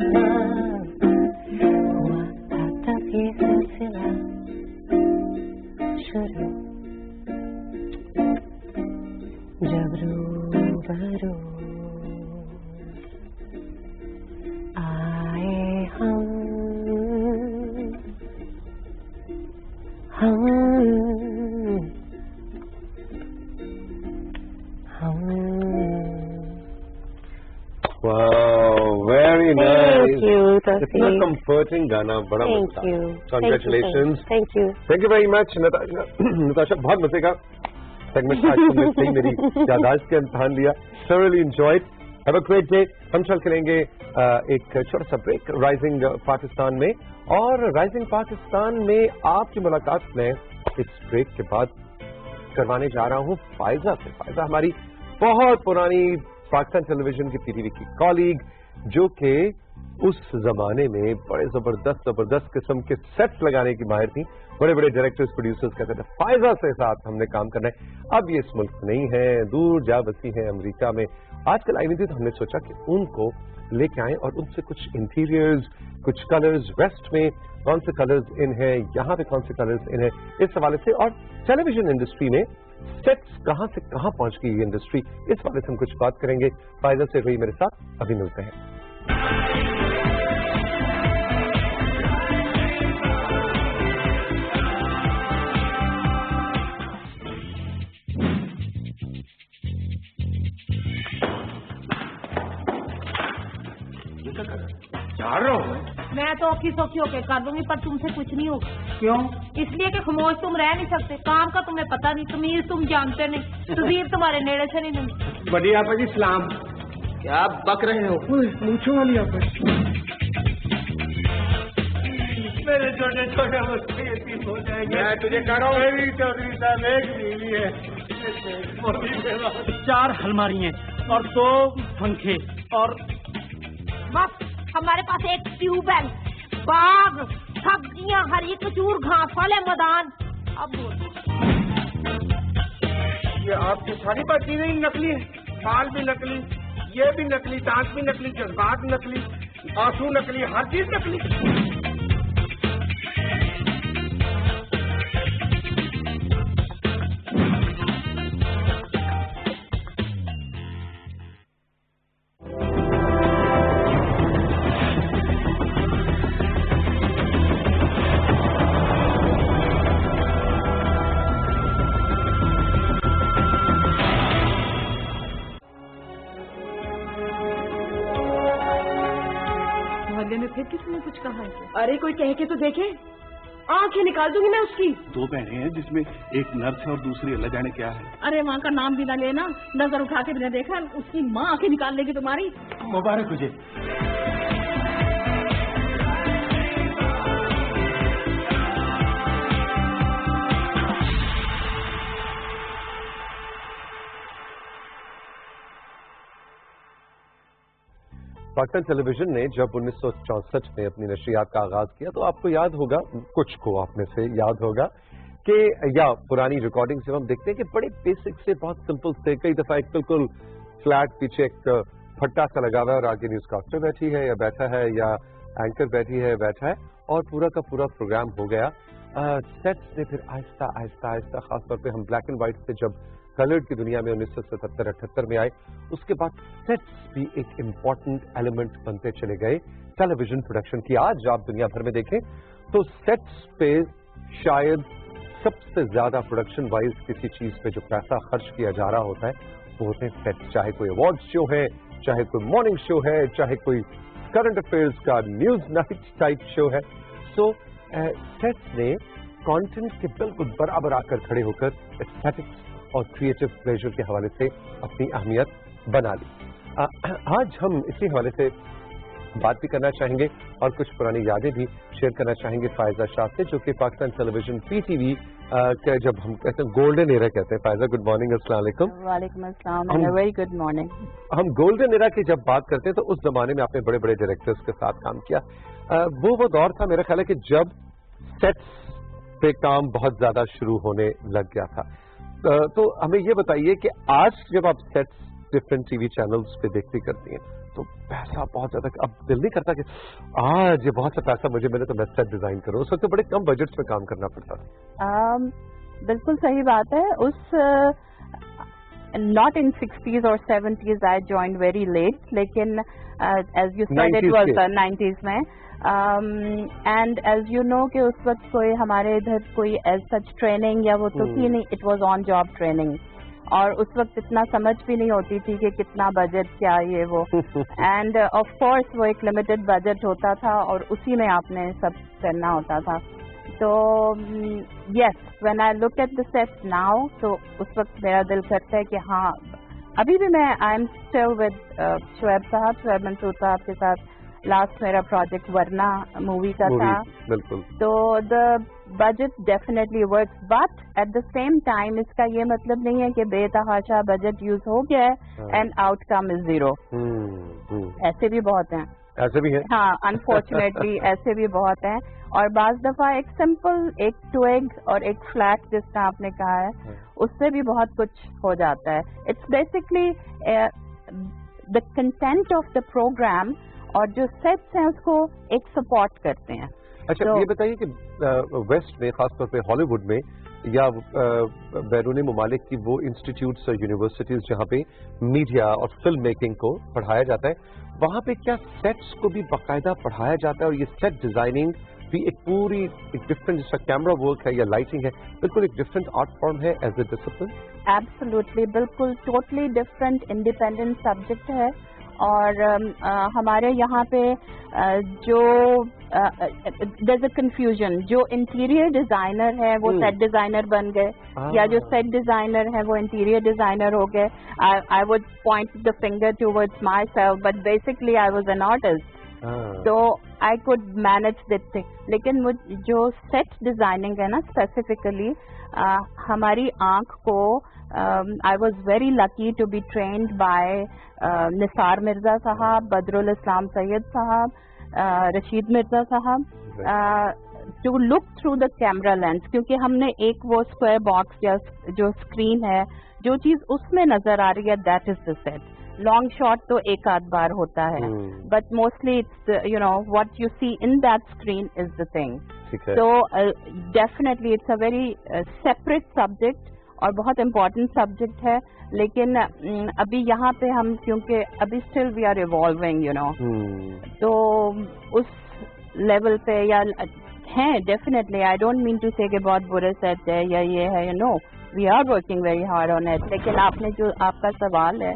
S10: हुआ था तब ये सिलसिला शुरू, जब रूबरू आए हम
S1: वेरी नाइस,
S10: इतना
S1: कंफर्टिंग गाना, बड़ा मजा। Congratulations,
S10: thank you
S1: very much Natasha. बहुत मजे का सेगमेंट आज तुमने सही मेरी याददाश्त के इम्तिहान लिया। thoroughly enjoyed, have a great day। हम चल करेंगे एक छोटा सा ब्रेक राइजिंग पाकिस्तान में, और राइजिंग पाकिस्तान में आपकी मुलाकात में इस ब्रेक के बाद करवाने जा रहा हूँ फायजा से। फायजा हमारी बहुत पुरानी पाकिस्तान टेलीविजन की पीटीवी की कॉलीग, जो कि उस जमाने में बड़े जबरदस्त किस्म के सेट्स लगाने की माहिर थी। बड़े बड़े डायरेक्टर्स प्रोड्यूसर्स कहते थे फायजा से साथ हमने काम करना है। अब ये इस मुल्क में नहीं है, दूर जा बसी है अमेरिका में। आजकल आई नहीं थी तो हमने सोचा कि उनको लेके आए और उनसे कुछ इंटीरियर्स, कुछ कलर्स, वेस्ट में कौन से कलर्स इन है, यहाँ पे कौन से कलर्स इन है, इस हवाले से, और टेलीविजन इंडस्ट्री में सेट्स कहाँ से कहाँ पहुंच गई ये इंडस्ट्री, इस हवाले से हम कुछ बात करेंगे। फायजा से रही मेरे साथ, अभी मिलते हैं।
S8: मैं तो औखी सौखी होके कर दूंगी, पर तुमसे कुछ नहीं होगा। क्यों? इसलिए कि खामोश तुम रह नहीं सकते, काम का तुम्हें पता नहीं, तमीज तुम जानते नहीं, तस्वीर तुम्हारे नेड़े से नहीं मिलती।
S9: बड़ी आपा जी सलाम। क्या बक रहे हो? पूछो वाली आपा। मेरे छोटे छोटे बच्चे यतीम हो जाएंगे। मैं तुझे कह रहा हूँ, मेरी चौधरी साहब एक बीवी है, 4 अलमारी हैं, और 2 पंखे और
S8: बस हमारे पास एक ट्यूबवेल, बाग, सब्जियां, हरी खजूर, घास वाले मैदान। अब
S9: ये आपकी सारी बात चीजें ही नकली है। बाल भी नकली, ये भी नकली, दांत भी नकली, जज्बात नकली, आंसू नकली, हर चीज नकली।
S8: फिर किसी ने कुछ कहा है?
S11: अरे कोई कह के तो देखे, आंखें निकाल दूंगी मैं उसकी।
S4: 2 बहनें हैं जिसमें एक नर्स है और दूसरी अल्लाह जाने क्या है।
S11: अरे माँ का नाम भी ना लेना, नजर उठा के भी ना देखा, उसकी माँ आंखें निकाल लेगी तुम्हारी।
S7: मुबारक तुझे।
S1: पाकिस्तान टेलीविजन ने जब 1964 में अपनी नशरियात का आगाज किया तो आपको याद होगा, कुछ को आप में से याद होगा कि या पुरानी रिकॉर्डिंग से हम देखते हैं कि बड़े बेसिक से बहुत सिंपल से, कई दफा एक बिल्कुल फ्लैट पीछे एक फट्टा सा लगा हुआ है और आगे न्यूज़कास्टर बैठी है या बैठा है या एंकर बैठी है बैठा है और पूरा का पूरा प्रोग्राम हो गया। सेट्स ने फिर आहिस्ता आहिस्ता आहिस्ता खासतौर पे हम ब्लैक एंड व्हाइट से जब कलर्ड की दुनिया में 1977-78 में आए, उसके बाद सेट्स भी एक इम्पॉर्टेंट एलिमेंट बनते चले गए टेलीविजन प्रोडक्शन की। आज आप दुनिया भर में देखें तो सेट्स पे शायद सबसे ज्यादा प्रोडक्शन वाइज किसी चीज पे जो पैसा खर्च किया जा रहा होता है वो होते हैं सेट्स। चाहे कोई अवार्ड शो है, चाहे कोई मॉर्निंग शो है, चाहे कोई करंट अफेयर्स का न्यूज नाइट टाइप शो है। सो सेट्स ने कंटेंट के बिल्कुल बराबर आकर खड़े होकर एस्थेटिक्स और क्रिएटिव प्लेजर के हवाले से अपनी अहमियत बना ली। आज हम इसी हवाले से बात भी करना चाहेंगे और कुछ पुरानी यादें भी शेयर करना चाहेंगे फायजा शाह से, जो कि पाकिस्तान टेलीविजन PTV के जब हम कहते हैं गोल्डन एरा कहते हैं। Faiza, good morning. अस्सलाम वालेकुम।
S11: वालेकुम अस्सलाम, वेरी गुड मॉर्निंग।
S1: हम गोल्डन एरा की जब बात करते हैं तो उस जमाने में आपने बड़े बड़े डायरेक्टर्स के साथ काम किया। वो दौर था मेरा ख्याल है कि जब सेट्स पे काम बहुत ज्यादा शुरू होने लग गया था। तो हमें ये बताइए कि आज जब आप सेट्स डिफरेंट TV चैनल्स पे देखती करती हैं तो पैसा बहुत ज्यादा, अब दिल नहीं करता कि आज ये बहुत सा पैसा मुझे मिले तो मैं सेट डिजाइन करूं। उस वक्त तो बड़े कम बजट्स में काम करना पड़ता था।
S11: बिल्कुल सही बात है। उस नॉट इन 60s और 70s I joined very late, लेकिन as you said it was 90s में। एंड एज यू नो कि उस वक्त कोई हमारे इधर कोई एज सच ट्रेनिंग या वो तो थी नहीं, it was on job training. और उस वक्त इतना समझ भी नहीं होती थी कि कितना बजट क्या ये वो। एंड ऑफ कोर्स वो एक लिमिटेड बजट होता था और उसी में आपने सब करना होता था। तो yes, when I look at the set now तो उस वक्त मेरा दिल करता है कि हाँ, अभी भी मैं I am still with Shoaib Mansoor साहब के साथ। लास्ट मेरा प्रोजेक्ट वरना मूवी का था।
S1: बिल्कुल।
S11: तो the budget definitely works, but at the same time इसका ये मतलब नहीं है कि बेतहाशा बजट यूज हो गया है एंड आउटकम इज 0। ऐसे भी बहुत हैं।
S1: ऐसे भी हैं।
S11: हाँ, अनफॉर्चुनेटली ऐसे भी बहुत हैं। और बाज दफा एक सिंपल एक ट्विग और एक फ्लैट जिसका आपने कहा है उससे भी बहुत कुछ हो जाता है। It's basically the content of the program और जो सेट्स हैं उसको एक सपोर्ट करते हैं।
S1: अच्छा, ये बताइए कि वेस्ट में खासतौर पे हॉलीवुड में या बैरूनी ममालिक की वो इंस्टीट्यूट्स और यूनिवर्सिटीज जहाँ पे मीडिया और फिल्म मेकिंग को पढ़ाया जाता है, वहाँ पे क्या सेट्स को भी बाकायदा पढ़ाया जाता है? और ये सेट डिजाइनिंग भी एक पूरी एक डिफरेंट, जिसका कैमरा वर्क है या लाइटिंग है, बिल्कुल एक डिफरेंट आर्ट फॉर्म है एज ए डिसिप्लिन?
S11: एब्सोल्युटली, बिल्कुल टोटली डिफरेंट इंडिपेंडेंट सब्जेक्ट है। और हमारे यहाँ पे जो there's a confusion, जो इंटीरियर डिजाइनर है वो सेट डिजाइनर बन गए या जो सेट डिजाइनर है वो इंटीरियर डिजाइनर हो गए। I would point the finger towards myself, but basically I was an artist. So I could manage that thing. लेकिन वो जो set designing है ना specifically, हमारी आँख को I was very lucky to be trained by Nisar Mirza साहब, Badrul Islam Sayyid साहब, Rashid Mirza साहब, to look through the camera lens, क्योंकि हमने एक वो square box या जो screen है, जो चीज़ उसमें नजर आ रही है, that is the set. Long shot तो एक आध बार होता है, but mostly it's you know what you see in that screen is the thing. So definitely it's a very separate subject और बहुत important subject है, लेकिन अभी यहाँ पे हम क्योंकि अभी still we are evolving, you know, तो उस level पे या हैं definitely. I don't mean to say कि बहुत बुरे set है या ये है, you know, we are working very hard on it. लेकिन आपने जो आपका सवाल है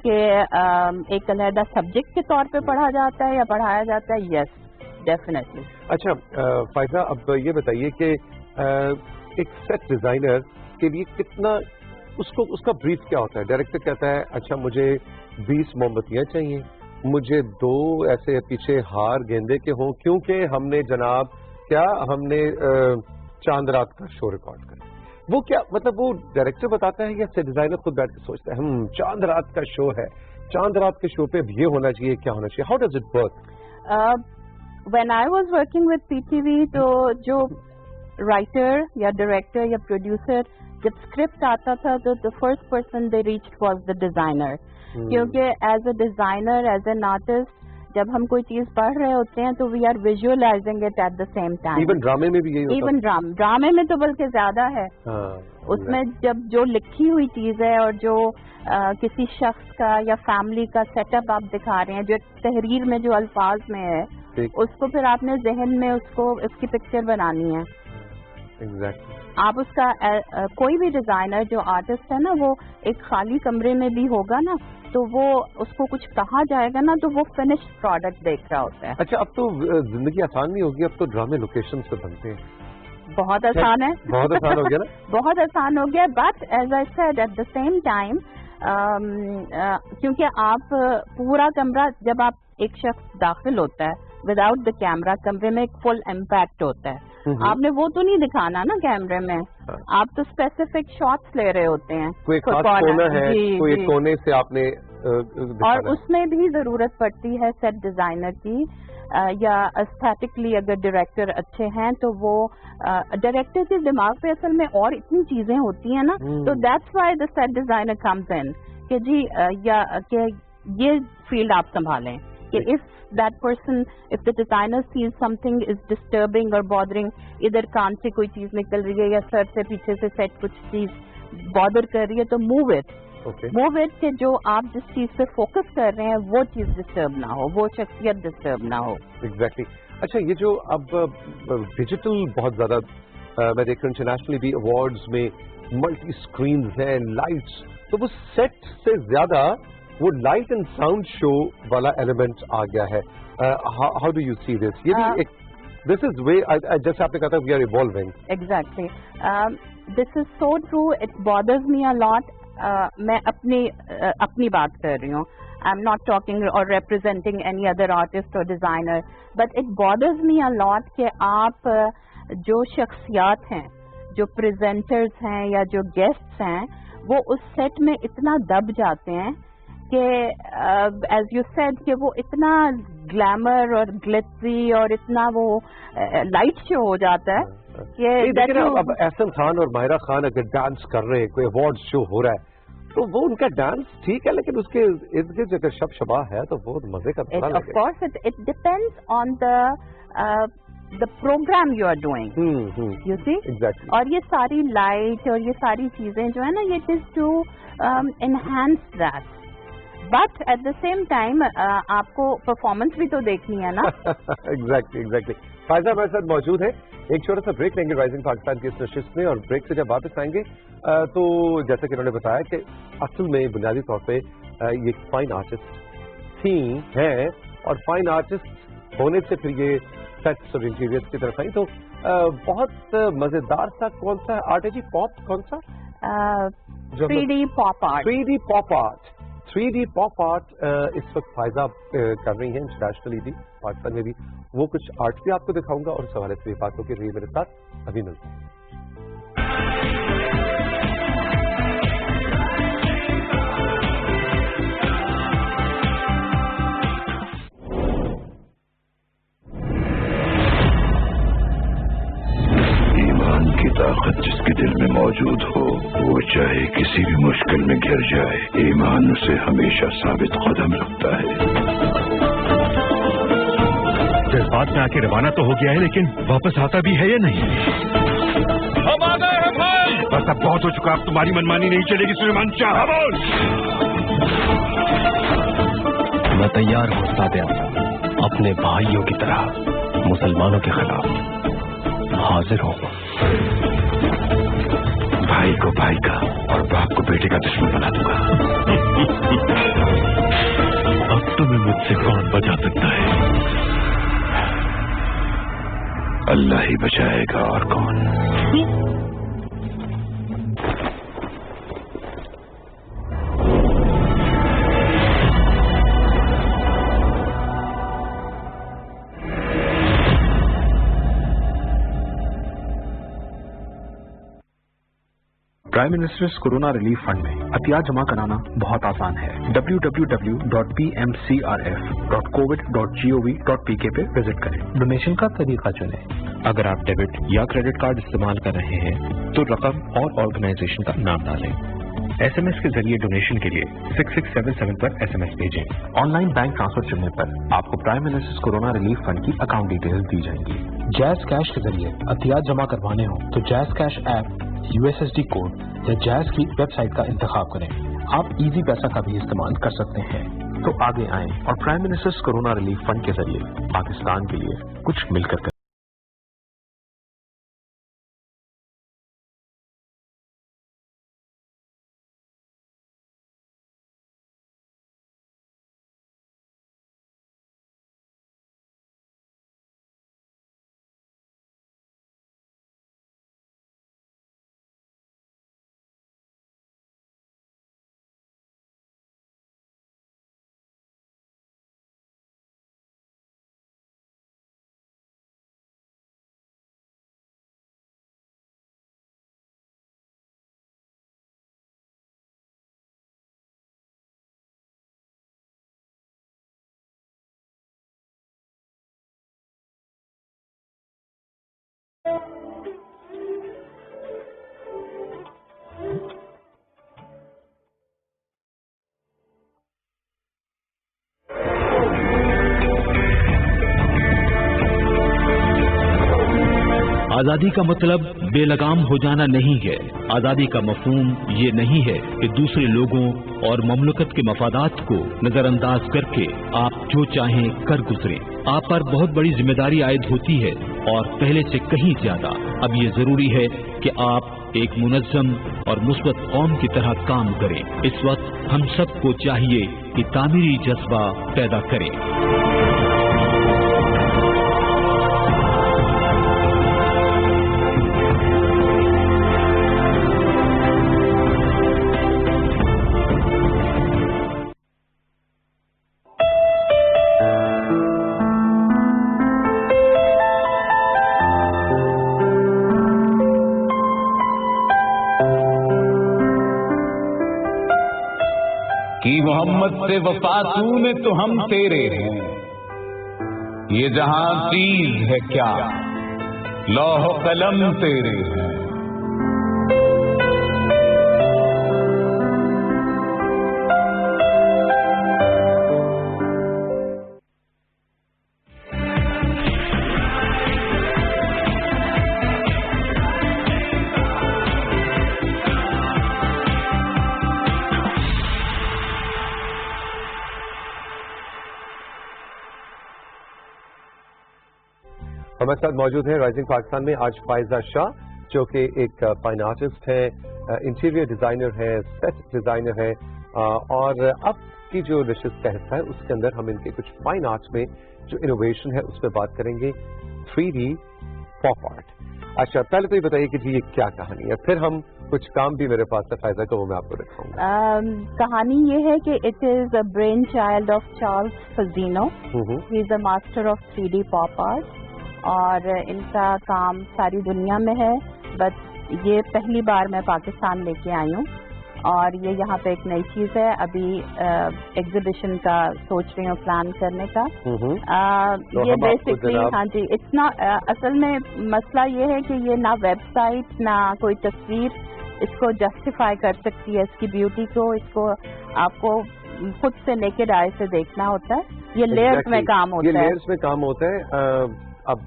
S11: कि एक अलहदा सब्जेक्ट के तौर पे पढ़ा जाता है या पढ़ाया जाता है, यस डेफिनेटली.
S1: अच्छा फायजा, अब ये बताइए कि एक सेट डिजाइनर के लिए कितना उसका ब्रीफ क्या होता है? डायरेक्टर कहता है अच्छा मुझे 20 मोमबत्तियां चाहिए, मुझे 2 ऐसे पीछे हार गेंदे के हों, क्योंकि हमने जनाब हमने चांद रात का शो रिकॉर्ड करा. वो क्या मतलब वो डायरेक्टर बताता है या सेट डिजाइनर खुद बैठ के सोचता है चांद रात का शो है, चांद रात के शो पे ये होना चाहिए, क्या होना चाहिए? How does it work?
S11: When I was working with PTV, तो जो राइटर या डायरेक्टर या प्रोड्यूसर जब स्क्रिप्ट आता था तो the first person they reached was the designer, क्योंकि as a designer, as an artist, जब हम कोई चीज पढ़ रहे होते हैं तो we are visualizing it at the same time.
S1: Even ड्रामे में भी यही होता है.
S11: इवन ड्रामे में तो बल्कि ज्यादा है. उसमें जब जो लिखी हुई चीज है और जो किसी शख्स का या फैमिली का सेटअप आप दिखा रहे हैं, जो तहरीर में जो अल्फाज में है, उसको फिर आपने जहन में उसकी पिक्चर बनानी है.
S1: एग्जैक्टली.
S11: आप उसका कोई भी डिजाइनर जो आर्टिस्ट है ना, वो एक खाली कमरे में भी होगा ना, तो वो उसको कुछ कहा जाएगा ना तो वो फिनिश्ड प्रोडक्ट देख रहा होता है.
S1: अच्छा, अब तो जिंदगी आसान नहीं होगी, अब तो ड्रामे लोकेशन पे बनते हैं.
S11: बहुत आसान है.
S1: बहुत आसान हो गया ना.
S11: बहुत आसान हो गया. But as I said at the same time, क्योंकि आप पूरा कमरा, जब आप एक शख्स दाखिल होता है विदाउट द कैमरा, कमरे में एक फुल इम्पैक्ट होता है. आपने वो तो नहीं दिखाना ना कैमरे में, आप तो स्पेसिफिक शॉट्स ले रहे होते हैं.
S1: कोई खास कोना है, कोई एक कोने से आपने
S11: और उसमें भी जरूरत पड़ती है सेट डिजाइनर की, या एस्थेटिकली अगर डायरेक्टर अच्छे हैं तो वो डायरेक्टर के दिमाग पे असल में और इतनी चीजें होती हैं ना, तो that's why the set designer comes in कि जी या कि ये फील्ड आप संभालें, कि if that person, if the designer sees something is disturbing or bothering, इधर कान से कोई चीज निकल रही है या सर से पीछे से सेट कुछ चीज बॉदर कर रही है, तो मूव इट. मूव इट कि जो आप जिस चीज पे फोकस कर रहे हैं वो चीज डिस्टर्ब ना हो, वो शख्सियत डिस्टर्ब ना हो.
S1: एग्जैक्टली. अच्छा, ये जो अब डिजिटल बहुत ज्यादा मैं देख रहा हूँ इंटरनेशनली भी अवार्ड्स में मल्टी स्क्रीन है, लाइट्स, तो वो सेट से ज्यादा वो लाइट एंड साउंड शो वाला एलिमेंट आ गया है. How do you see this? ये भी एक दिस इज वे, जैसे आपने कहा था, we are evolving.
S11: Exactly. This is so true. It bothers me a lot. मैं अपनी बात कर रही हूँ. आई एम नॉट टॉकिंग और रिप्रेजेंटिंग एनी अदर आर्टिस्ट और designer, but it bothers me a lot कि आप जो शख्सियात हैं, जो प्रेजेंटर्स हैं या जो गेस्ट्स हैं, वो उस सेट में इतना दब जाते हैं कि एज यू सेड कि वो इतना ग्लैमर और ग्लिटरी और इतना वो लाइट शो हो जाता है कि
S1: अब एहसन खान और माहिरा खान अगर डांस कर रहे हैं, कोई अवार्ड शो हो रहा है, तो वो उनका डांस ठीक है, लेकिन उसके इर्द गिर्द अगर शब-शबा है तो वो मजे का पता लगेगा.
S11: Of course it depends on the program you are doing, you see.
S1: Exactly.
S11: और ये सारी लाइट और ये सारी चीजें जो है ना, ये it is to enhance that. But at the same time आपको परफॉर्मेंस भी तो देखनी है ना.
S1: एग्जैक्टली. फायजा हमारे साथ मौजूद है. एक छोटा सा ब्रेक लेंगे राइजिंग पाकिस्तान की इस नशिस्त में, और ब्रेक से जब वापस आएंगे तो जैसा कि उन्होंने बताया कि असल में बुनियादी तौर पे ये फाइन आर्टिस्ट थी हैं, और फाइन आर्टिस्ट होने से फिर ये सेट्स और इंटीरियर्स की तरफ आई. तो बहुत मजेदार सा कौन सा आर्ट है जी? पॉप कौन सा?
S11: 3D pop art.
S1: 3D pop art. 3D pop art इस वक्त फायजा कर रही हैं इंटरनेशनली भी, पाकिस्तान में भी, وہ کچھ آرٹ بھی آپ کو دکھاؤں گا اور سوال سے باتوں کے لیے میرے ساتھ ابھی ملتے ہیں.
S12: کی طاقت جس کے دل میں موجود ہو وہ چاہے کسی بھی مشکل میں گر جائے ایمان اسے ہمیشہ ثابت قدم رکھتا ہے.
S2: جذبات میں آ کے روانہ تو ہو گیا ہے لیکن واپس آتا بھی ہے یا نہیں؟
S12: ہم آ گئے ہیں بھائی.
S2: بس اب بہت ہو چکا, اب تمہاری منمانی نہیں چلے گی سلیمان شاہ.
S6: میں تیار ہوں سادہ اپنے بھائیوں کی طرح مسلمانوں کے خلاف حاضر ہوں.
S12: بھائی کو بھائی کا اور باپ کو بیٹے کا دشمن بنا دوں گا.
S6: اب تمہیں مجھ سے کون بچا سکتا ہے؟
S12: اللہ ہی بچائے گا اور کون.
S13: Prime ministers corona relief fund میں عطیات جمع کرانا بہت آسان ہے. www.pmcrf.covid.gov.pk پہ وزٹ کریں. ڈونیشن کا طریقہ چنیں. اگر آپ ڈیبٹ یا کریڈٹ کارڈ استعمال کر رہے ہیں تو رقم اور آرگنائزیشن کا نام ڈالیں. ایس ایم ایس کے ذریعے ڈونیشن کے لیے 6677 پر ایس ایم ایس بھیجیں. آن لائن بینک ٹرانسفر چننے پر آپ کو prime ministers corona relief fund کی اکاؤنٹ ڈیٹیلز دی جائیں گی. جیز کیش کے ذریعے عطیات جمع کروانے ہوں تو جیز کیش ایپ, USSD کوڈ یا جیز کی ویب سائٹ کا انتخاب کریں. آپ ایزی پیسہ کا بھی استعمال کر سکتے ہیں. تو آگے آئیں اور prime ministers corona relief fund کے ذریعے پاکستان کے لیے کچھ مل کر کریں.
S14: آزادی کا مطلب بے لگام ہو جانا نہیں ہے. آزادی کا مفہوم یہ نہیں ہے کہ دوسرے لوگوں اور مملکت کے مفادات کو نظر انداز کر کے آپ جو چاہیں کر گزریں. آپ پر بہت بڑی ذمہ داری عائد ہوتی ہے اور پہلے سے کہیں زیادہ. اب یہ ضروری ہے کہ آپ ایک منظم اور مثبت قوم کی طرح کام کریں. اس وقت ہم سب کو چاہیے کہ تعمیری جذبہ پیدا کریں.
S15: محمد سے وفا نے تو ہم تیرے ہیں. یہ جہاں چیز ہے کیا لوح و قلم تیرے ہیں.
S1: ہمارے ساتھ موجود ہیں رائزنگ پاکستان میں آج فائزہ شاہ جو کہ ایک فائن آرٹسٹ ہے, انٹیریئر ڈیزائنر ہے, سیٹ ڈیزائنر ہے, اور اب کی جو نشست کا حصہ ہے اس کے اندر ہم ان کے کچھ فائن آرٹس میں جو انوویشن ہے اس پہ بات کریں گے. 3D پاپ آرٹ. اچھا پہلے تو یہ بتائیے کہ جی یہ کیا کہانی ہے, پھر ہم कुछ काम भी मेरे पास है फायदा का, वो मैं आपको दिखाऊंगा।
S11: कहानी ये है कि it is a brain child of Charles Fazzino, he is a master of 3D pop art और इनका काम सारी दुनिया में है, बट ये पहली बार मैं पाकिस्तान लेके आई हूँ और ये यहाँ पे एक नई चीज है। अभी एग्जीबिशन का सोच रही हूँ प्लान करने का।
S1: तो
S11: ये बेसिकली हाँ जी, इट्स ना असल में मसला ये है कि ये ना वेबसाइट ना कोई तस्वीर इसको जस्टिफाई कर सकती है, इसकी ब्यूटी को। इसको आपको खुद से नेकेड आई से देखना होता है। ये लेयर्स में काम होता है,
S1: ये लेयर्स में काम होता है। अब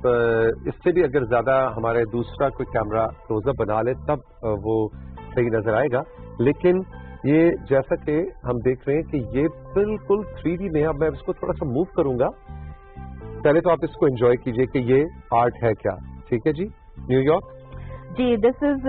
S1: इससे भी अगर ज्यादा हमारे दूसरा कोई कैमरा क्लोजअप बना ले तब वो सही नजर आएगा, लेकिन ये जैसा कि हम देख रहे हैं कि ये बिल्कुल 3D में। अब मैं इसको थोड़ा सा मूव करूंगा, पहले तो आप इसको एंजॉय कीजिए कि ये आर्ट है क्या। ठीक है जी, New York
S11: ji, this is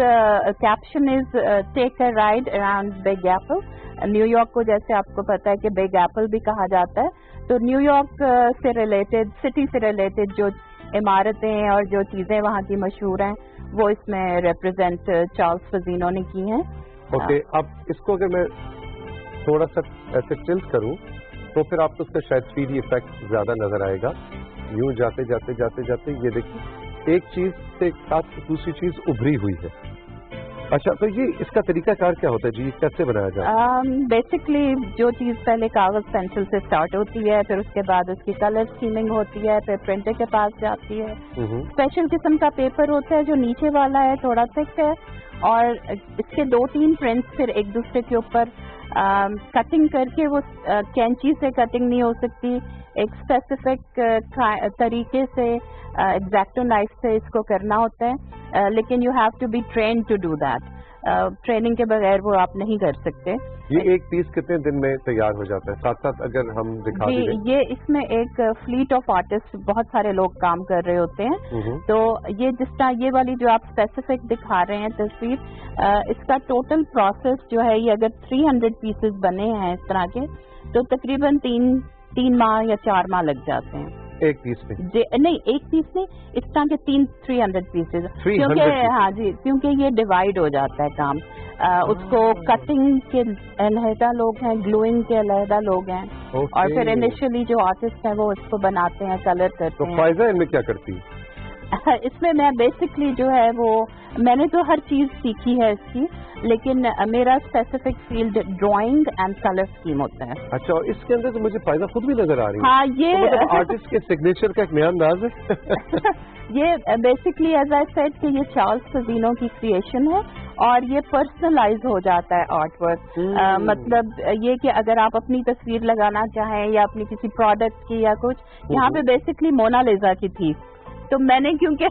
S11: caption is take a ride around Big Apple. New York को जैसे आपको पता है कि बिग एप्पल भी कहा जाता है, तो न्यूयॉर्क से रिलेटेड, सिटी से रिलेटेड जो इमारतें और जो चीजें वहाँ की मशहूर हैं वो इसमें रिप्रेजेंट चार्ल्स फजीनो ने की हैं।
S1: ओके, अब इसको अगर मैं थोड़ा सा ऐसे टिल्ट करूं तो फिर आपको उसका शायद 3D इफेक्ट ज्यादा नजर आएगा। यूं जाते जाते जाते जाते ये देखिए एक चीज से साथ दूसरी चीज उभरी हुई है। अच्छा, तो ये इसका तरीकाकार क्या होता है जी, कैसे बनाया जाता है?
S11: बेसिकली जो चीज पहले कागज पेंसिल से स्टार्ट होती है, फिर उसके बाद उसकी कलर स्कीमिंग होती है, फिर प्रिंटर के पास जाती है। स्पेशल किस्म का पेपर होता है जो नीचे वाला है, थोड़ा थिक है, और इसके 2-3 प्रिंट्स फिर एक दूसरे के ऊपर कटिंग करके, वो कैंची से कटिंग नहीं हो सकती, एक स्पेसिफिक तरीके से एग्जैक्टो नाइफ से इसको करना होता है, लेकिन you have to be train to do that. Training के बगैर वो आप नहीं कर सकते।
S1: ये एक पीस कितने दिन में तैयार हो जाता है? साथ साथ अगर हम दिखा दें,
S11: ये इसमें एक फ्लीट ऑफ आर्टिस्ट, बहुत सारे लोग काम कर रहे होते हैं। तो ये जिस तरह ये वाली जो आप स्पेसिफिक दिखा रहे हैं तस्वीर, इसका टोटल प्रोसेस जो है, ये अगर 300 पीसेस बने हैं इस तरह के, तो तकरीबन 3 माह या 4 माह लग जाते हैं
S1: एक पीस में।
S11: नहीं, एक पीस नहीं, इस तरह के 300 पीसेस, क्योंकि हाँ जी, क्योंकि ये डिवाइड हो जाता है काम। उसको कटिंग के अलहदा लोग हैं, ग्लूइंग के अलहदा लोग हैं, और फिर इनिशियली जो आर्टिस्ट हैं वो इसको बनाते हैं, कलर करते हैं।
S1: तो फायदा इनमें क्या करती है?
S11: इसमें मैं बेसिकली जो है वो, मैंने तो हर चीज सीखी है इसकी, लेकिन मेरा specific field drawing and colour scheme होता है।
S1: अच्छा, और इसके अंदर तो मुझे फायदा खुद भी नजर आ रही है।
S11: हाँ, ये
S1: तो मतलब आर्टिस्ट के सिग्नेचर का एक नया अंदाज है।
S11: ये बेसिकली एज आई सेड कि ये चार्ल्स फजीनो की क्रिएशन है और ये पर्सनलाइज हो जाता है आर्ट वर्क। मतलब ये कि अगर आप अपनी तस्वीर लगाना चाहें या अपनी किसी प्रोडक्ट की या कुछ, यहाँ पे बेसिकली मोनालिसा की थी, तो मैंने क्योंकि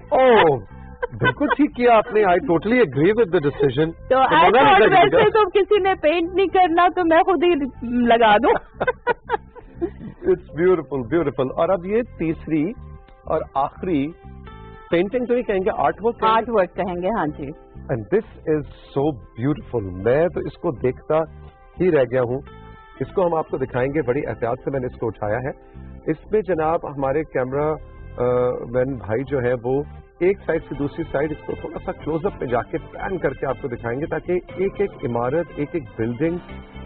S1: बिल्कुल ठीक किया आपने। I totally agree with the decision.
S11: तो वैसे तो किसी ने पेंट नहीं करना, तो मैं खुद ही लगा दूं।
S1: It's beautiful, beautiful. और अब ये तीसरी और आखिरी पेंटिंग तो नहीं कहेंगे, आर्ट वर्क
S11: कहेंगे। हाँ जी।
S1: And this is so beautiful. मैं तो इसको देखता ही रह गया हूँ। इसको हम आपको दिखाएंगे, बड़ी एहतियात से मैंने इसको उठाया है। इसमें जनाब हमारे कैमरा मैन भाई जो है वो एक साइड से दूसरी साइड इसको थोड़ा सा क्लोजअप में जाके पैन करके आपको दिखाएंगे, ताकि एक एक इमारत, एक एक बिल्डिंग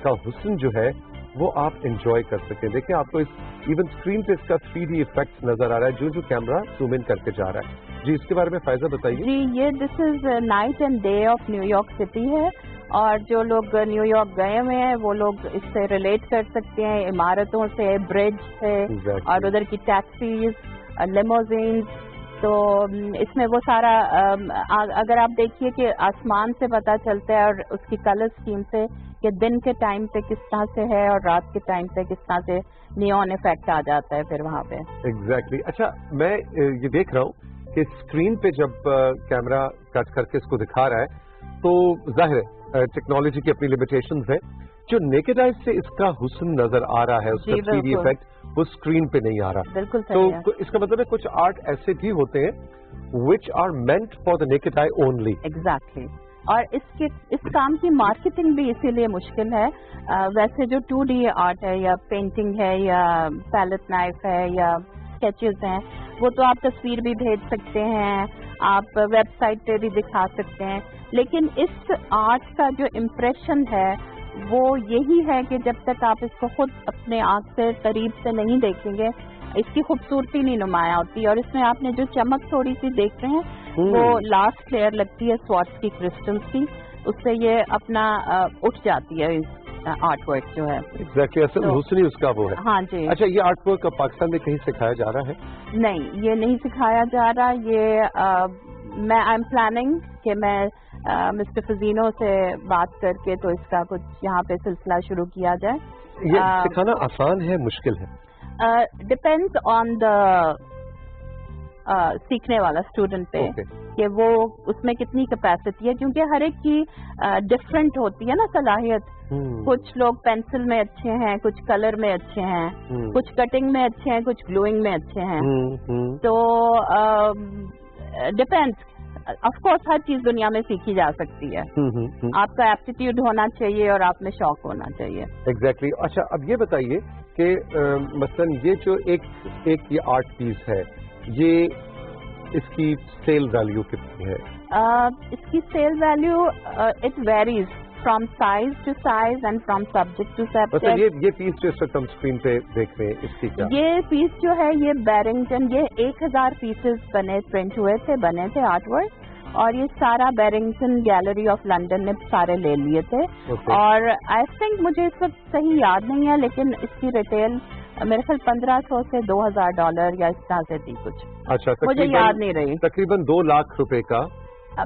S1: का हुस्न जो है वो आप एंजॉय कर सकें। देखिए, आपको इस इवन स्क्रीन पे इसका 3D इफेक्ट नजर आ रहा है जो जो कैमरा जूम इन करके जा रहा है। जी, इसके बारे में फायदा बताइए।
S11: जी, ये this is night and day of New York city है, और जो लोग न्यूयॉर्क गए हुए हैं वो लोग इससे रिलेट कर सकते हैं, इमारतों से, ब्रिज से, और उधर की टैक्सीज, लिमोजीन। तो इसमें वो सारा अगर आप देखिए कि आसमान से पता चलता है और उसकी कलर स्कीम से कि दिन के टाइम पे किस तरह से है और रात के टाइम पे किस तरह से नियॉन इफेक्ट आ जाता है फिर वहाँ पे।
S1: एग्जैक्टली। अच्छा, मैं ये देख रहा हूँ कि स्क्रीन पे जब कैमरा कट करके इसको दिखा रहा है तो जाहिर है टेक्नोलॉजी की अपनी लिमिटेशंस है। जो नेकेड आई से इसका हुस्न नजर आ रहा है, उसका 3D इफेक्ट वो स्क्रीन पे नहीं आ रहा।
S11: बिल्कुल
S1: तो इसका मतलब है कुछ आर्ट ऐसे भी होते हैं which are meant for the naked eye only.
S11: Exactly. और इस काम की मार्केटिंग भी इसीलिए मुश्किल है। वैसे जो 2D आर्ट है या पेंटिंग है या पैलेट नाइफ है या स्केचेस हैं वो तो आप तस्वीर भी भेज सकते हैं, आप वेबसाइट पे भी दिखा सकते हैं, लेकिन इस आर्ट का जो इम्प्रेशन है वो यही है कि जब तक आप इसको खुद अपने आँख से करीब से नहीं देखेंगे इसकी खूबसूरती नहीं नुमाया होती। और इसमें आपने जो चमक थोड़ी सी देख रहे हैं वो लास्ट लेयर लगती है स्वार्ट्ज की क्रिस्टल्स की, उससे ये अपना उठ जाती है आर्ट वर्क जो है।
S1: एग्जैक्टली, असल हुस्न ही उसका वो है।
S11: हाँ जी।
S1: अच्छा, ये आर्ट वर्क पाकिस्तान में कहीं सिखाया जा रहा है?
S11: नहीं, ये नहीं सिखाया जा रहा। ये मैं आई एम प्लानिंग कि मैं मिस्टर फजीनो से बात करके तो इसका कुछ यहाँ पे सिलसिला शुरू किया जाए।
S1: ये सिखाना आसान है, मुश्किल है?
S11: डिपेंड्स ऑन द सीखने वाला स्टूडेंट पे कि वो उसमें कितनी कैपेसिटी है, क्योंकि हर एक की डिफरेंट होती है ना सलाहियत। कुछ लोग पेंसिल में अच्छे हैं, कुछ कलर में अच्छे हैं, कुछ कटिंग में अच्छे हैं, कुछ ग्लूइंग में अच्छे हैं। तो डिपेंड्स। ऑफ कोर्स हर चीज दुनिया में सीखी जा सकती है। आपका एप्टीट्यूड होना चाहिए और आप में शौक होना चाहिए।
S1: एग्जैक्टली। अच्छा, अब ये बताइए कि मसलन ये जो एक ये आर्ट पीस है, ये इसकी सेल वैल्यू कितनी है?
S11: इसकी sale value it varies from size to size and from subject to subject.
S1: ये पीस जो इस वक्त हम स्क्रीन पे देख रहे हैं, इसकी क्या?
S11: ये पीस जो है ये बैरिंगटन, ये 1000 पीसेस प्रिंट हुए थे, बने थे आर्ट वर्क, और ये सारा बैरिंगटन गैलरी ऑफ लंदन ने सारे ले लिए थे। और आई थिंक मुझे इस वक्त सही याद नहीं है, लेकिन इसकी रिटेल मेरे ख्याल $1500 से $2000 या इस तरह से थी कुछ।
S1: अच्छा,
S11: मुझे याद नहीं रही।
S1: तकरीबन 2 लाख रुपए का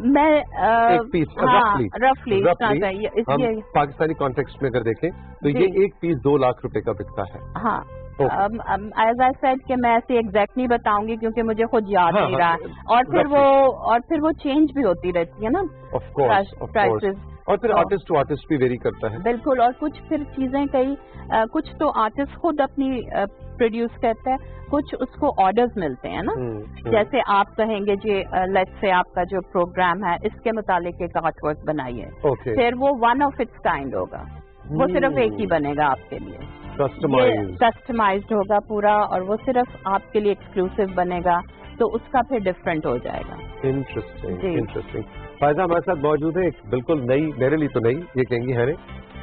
S11: मैं
S1: एक पीस,
S11: रफली
S1: हम पाकिस्तानी कॉन्टेक्स्ट में अगर देखें तो ये एक पीस 2 लाख रुपए का बिकता है।
S11: हाँ, एज आई सेड कि मैं ऐसे एग्जैक्ट नहीं बताऊंगी क्योंकि मुझे खुद याद नहीं रहा। और फिर वो चेंज भी होती रहती है ना,
S1: ऑफ कोर्स। और फिर आर्टिस्ट टू आर्टिस्ट भी वेरी करता है।
S11: बिल्कुल। और कुछ फिर चीजें कुछ तो आर्टिस्ट खुद अपनी प्रोड्यूस करता है, कुछ उसको ऑर्डर्स मिलते हैं ना। जैसे आप कहेंगे जी लेट्स से आपका जो प्रोग्राम है इसके मुतालिक एक आर्ट वर्क बनाइए, फिर वो वन ऑफ इट्स काइंड होगा, वो सिर्फ एक ही बनेगा आपके लिए, कस्टमाइज्ड होगा पूरा, और वो सिर्फ आपके लिए एक्सक्लूसिव बनेगा, तो उसका फिर डिफरेंट हो जाएगा।
S1: इंटरेस्टिंग। फायदा हमारे साथ मौजूद है, एक बिल्कुल नई, मेरे लिए तो नई, ये कहेंगी है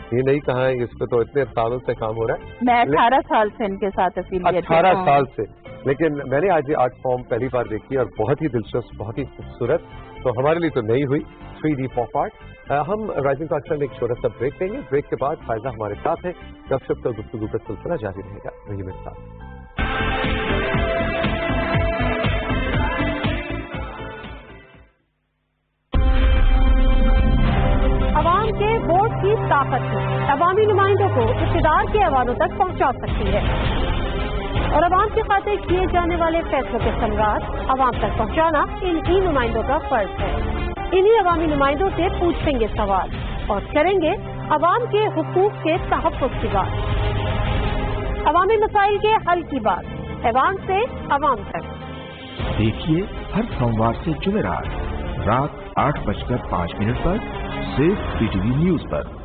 S1: ये नहीं कहा है, इस पे तो इतने सालों से काम हो रहा है।
S11: मैं 18 साल से इनके साथ एफिलिएटेड हूं।
S1: 18 साल से। लेकिन मैंने आज ये आर्ट फॉर्म पहली बार देखी और बहुत ही दिलचस्प, बहुत ही खूबसूरत, तो हमारे लिए तो नई हुई 3D पॉप आर्ट। हम राइजिंग पाकिस्तान में एक छोटा सा ब्रेक लेंगे, ब्रेक के बाद फायदा हमारे साथ है, गपशप का गुफ्तगू का सिलसिला जारी रहेगा, रहिए मेरे साथ।
S16: अवाम के वोट की ताकत अवामी नुमाइंदों को इक़्तिदार के ऐवानों तक पहुंचा सकती है, और अवाम की खातिर किए जाने वाले फैसलों के समरात अवाम तक पहुंचाना इन्हीं नुमाइंदों का फर्ज है। इन्हीं अवामी नुमाइंदों से पूछेंगे सवाल और करेंगे अवाम के हुकूक के तहफ़्फ़ुज़ की बात, अवामी मसाइल के हल की बात, अवाम से अवाम तक।
S2: देखिए हर सोमवार से जुमेरात रात 8:05 पर सिर्फ PTV न्यूज पर।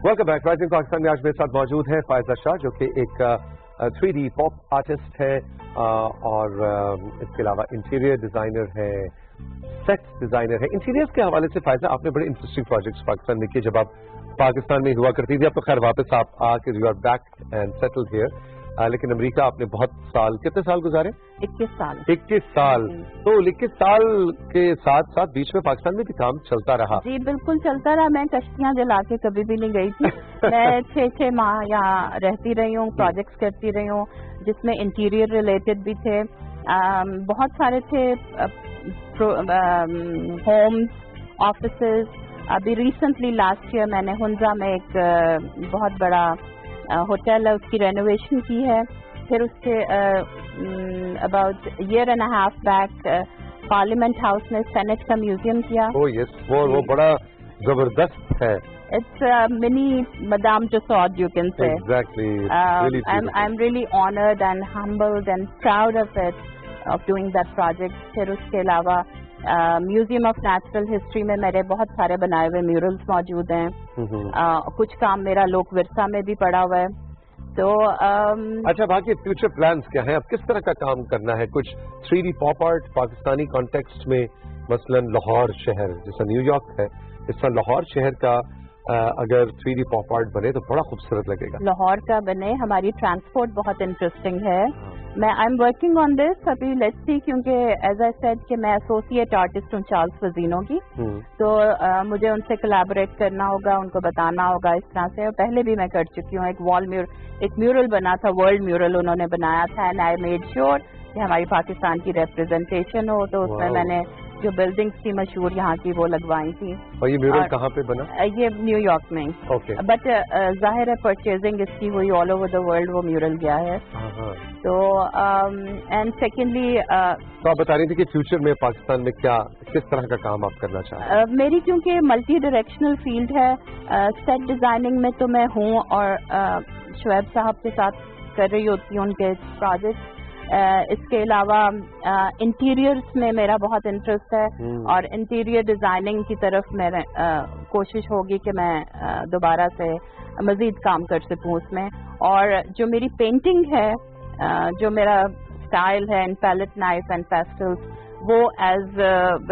S1: Welcome back. राइजिंग पाकिस्तान में आज मेरे साथ मौजूद है फायजा शाह, जो कि एक 3D पॉप आर्टिस्ट है और इसके अलावा इंटीरियर डिजाइनर है, सेट डिजाइनर है। इंटीरियर्स के हवाले से फायजा, आपने बड़े इंटरेस्टिंग प्रोजेक्ट्स पाकिस्तान में किए जब आप पाकिस्तान में हुआ करती थी। अब तो खैर वापस आप आके you are back and settled here, लेकिन अमेरिका आपने बहुत साल, कितने साल गुजारे?
S11: 21 साल।
S1: 21 साल। तो 21 साल के साथ साथ बीच में पाकिस्तान में भी काम चलता रहा?
S11: जी बिल्कुल चलता रहा। मैं कश्तियां जला के कभी भी नहीं गई थी। मैं 6-6 माह यहाँ रहती रही हूँ, प्रोजेक्ट्स करती रही हूँ जिसमें इंटीरियर रिलेटेड भी थे, बहुत सारे थे, होम्स, ऑफिसेज। अभी रिसेंटली लास्ट ईयर मैंने हुंजा में एक बहुत बड़ा होटल है, उसकी रेनोवेशन की है। फिर उसके about year and half back parliament house में सेनेट का म्यूजियम किया।
S1: ओह यस, वो बड़ा जबरदस्त है।
S11: It's mini Madame Tussauds, you can say.
S1: Exactly.
S11: I'm really honored and humbled and proud of it, of doing that project. फिर उसके अलावा म्यूजियम ऑफ नेचुरल हिस्ट्री में मेरे बहुत सारे बनाए हुए म्यूरल्स मौजूद हैं। कुछ काम मेरा लोक विरसा में भी पड़ा हुआ है। तो
S1: अच्छा, बाकी फ्यूचर प्लान्स क्या हैं? अब किस तरह का काम करना है? कुछ 3D pop art Pakistani context में, मसलन लाहौर शहर जैसा न्यूयॉर्क है, इस तरह लाहौर शहर का अगर 3D पॉप आर्ट बने तो बड़ा खूबसूरत लगेगा।
S11: लाहौर का बने। हमारी ट्रांसपोर्ट बहुत इंटरेस्टिंग है। मैं I am working on this. अभी लेट्स सी, क्योंकि एज आई सेड कि मैं एसोसिएट आर्टिस्ट हूँ चार्ल्स फजीनो की, तो मुझे उनसे कोलैबोरेट करना होगा, उनको बताना होगा इस तरह से। पहले भी मैं कर चुकी हूँ। एक म्यूरल बना था, वर्ल्ड म्यूरल उन्होंने बनाया था, एंड आई मेड श्योर कि हमारी पाकिस्तान की रिप्रेजेंटेशन हो। तो उसमें मैंने जो बिल्डिंग्स थी मशहूर यहाँ की वो लगवाई थी।
S1: और ये म्यूरल कहाँ पे बना?
S11: ये न्यूयॉर्क में।
S1: ओके।
S11: बट जाहिर है परचेजिंग इसकी हुई ऑल ओवर द वर्ल्ड, वो म्यूरल गया है। तो एंड सेकेंडली
S1: तो आप बता रही थी कि फ्यूचर में पाकिस्तान में क्या, किस तरह का काम आप करना चाहते हैं?
S11: मेरी क्योंकि मल्टी डायरेक्शनल फील्ड है, सेट डिजाइनिंग में तो मैं हूँ और शुएब साहब के साथ कर रही होती हूँ उनके प्रोजेक्ट। इसके अलावा इंटीरियर्स में मेरा बहुत इंटरेस्ट है और इंटीरियर डिजाइनिंग की तरफ मेरे कोशिश होगी कि मैं दोबारा से मजीद काम कर सकूं उसमें। और जो मेरी पेंटिंग है, जो मेरा स्टाइल है इन पैलेट नाइफ एंड पेस्टल्स, वो एज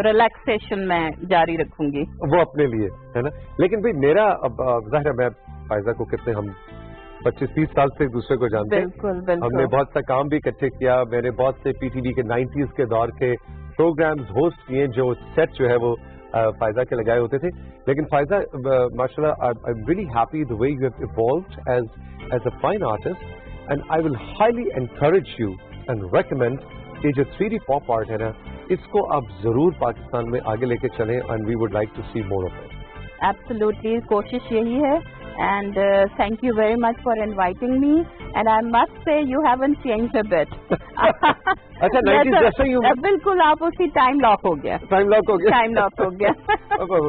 S11: रिलैक्सेशन में जारी रखूंगी।
S1: वो अपने लिए है ना। लेकिन भाई मेरा, अब जाहिर है मैं फायजा को कितने हम 25-30 साल से एक दूसरे को जानते हैं।
S11: बिल्कुल।
S1: हमने बहुत सा काम भी इकट्ठे किया। मैंने बहुत से पीटीवी के 90s के दौर के प्रोग्राम्स होस्ट किए, जो सेट जो है वो फायजा के लगाए होते थे। लेकिन फायजा माशाल्लाह, I am really happy the way you have evolved as a fine artist, and I will highly encourage you and recommend कि जो 3D पॉप आर्ट है ना, इसको आप जरूर पाकिस्तान में आगे लेके चलें, and we would like to see more of it.
S11: Absolutely, कोशिश यही है। And thank you very much for inviting me. And I must say you haven't changed a bit.
S1: अच्छा, 90s जैसे ही
S11: बिल्कुल आप उसी टाइम लॉक हो गया।
S1: टाइम लॉक हो गया।
S11: टाइम लॉक हो गया।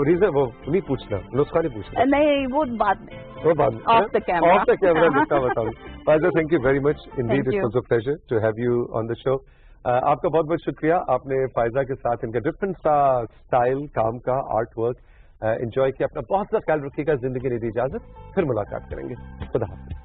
S1: रीजन वो नहीं पूछना, नुस्खा नहीं पूछना।
S11: नहीं, वो बाद में।
S1: वो बाद में।
S11: Off the camera.
S1: Off the camera नुस्खा बताऊँ। Faiza, thank you very much. Indeed, it was a pleasure to have you on the show. आपका बहुत बहुत शुक्रिया। आपने फायजा के साथ इनका डिफरेंट स्टाइल काम का आर्ट वर्क एंजॉय किया। अपना बहुत सा ख्याल रखिएगा। जिंदगी ने दी इजाजत, फिर मुलाकात करेंगे। खुदा हाफिज़।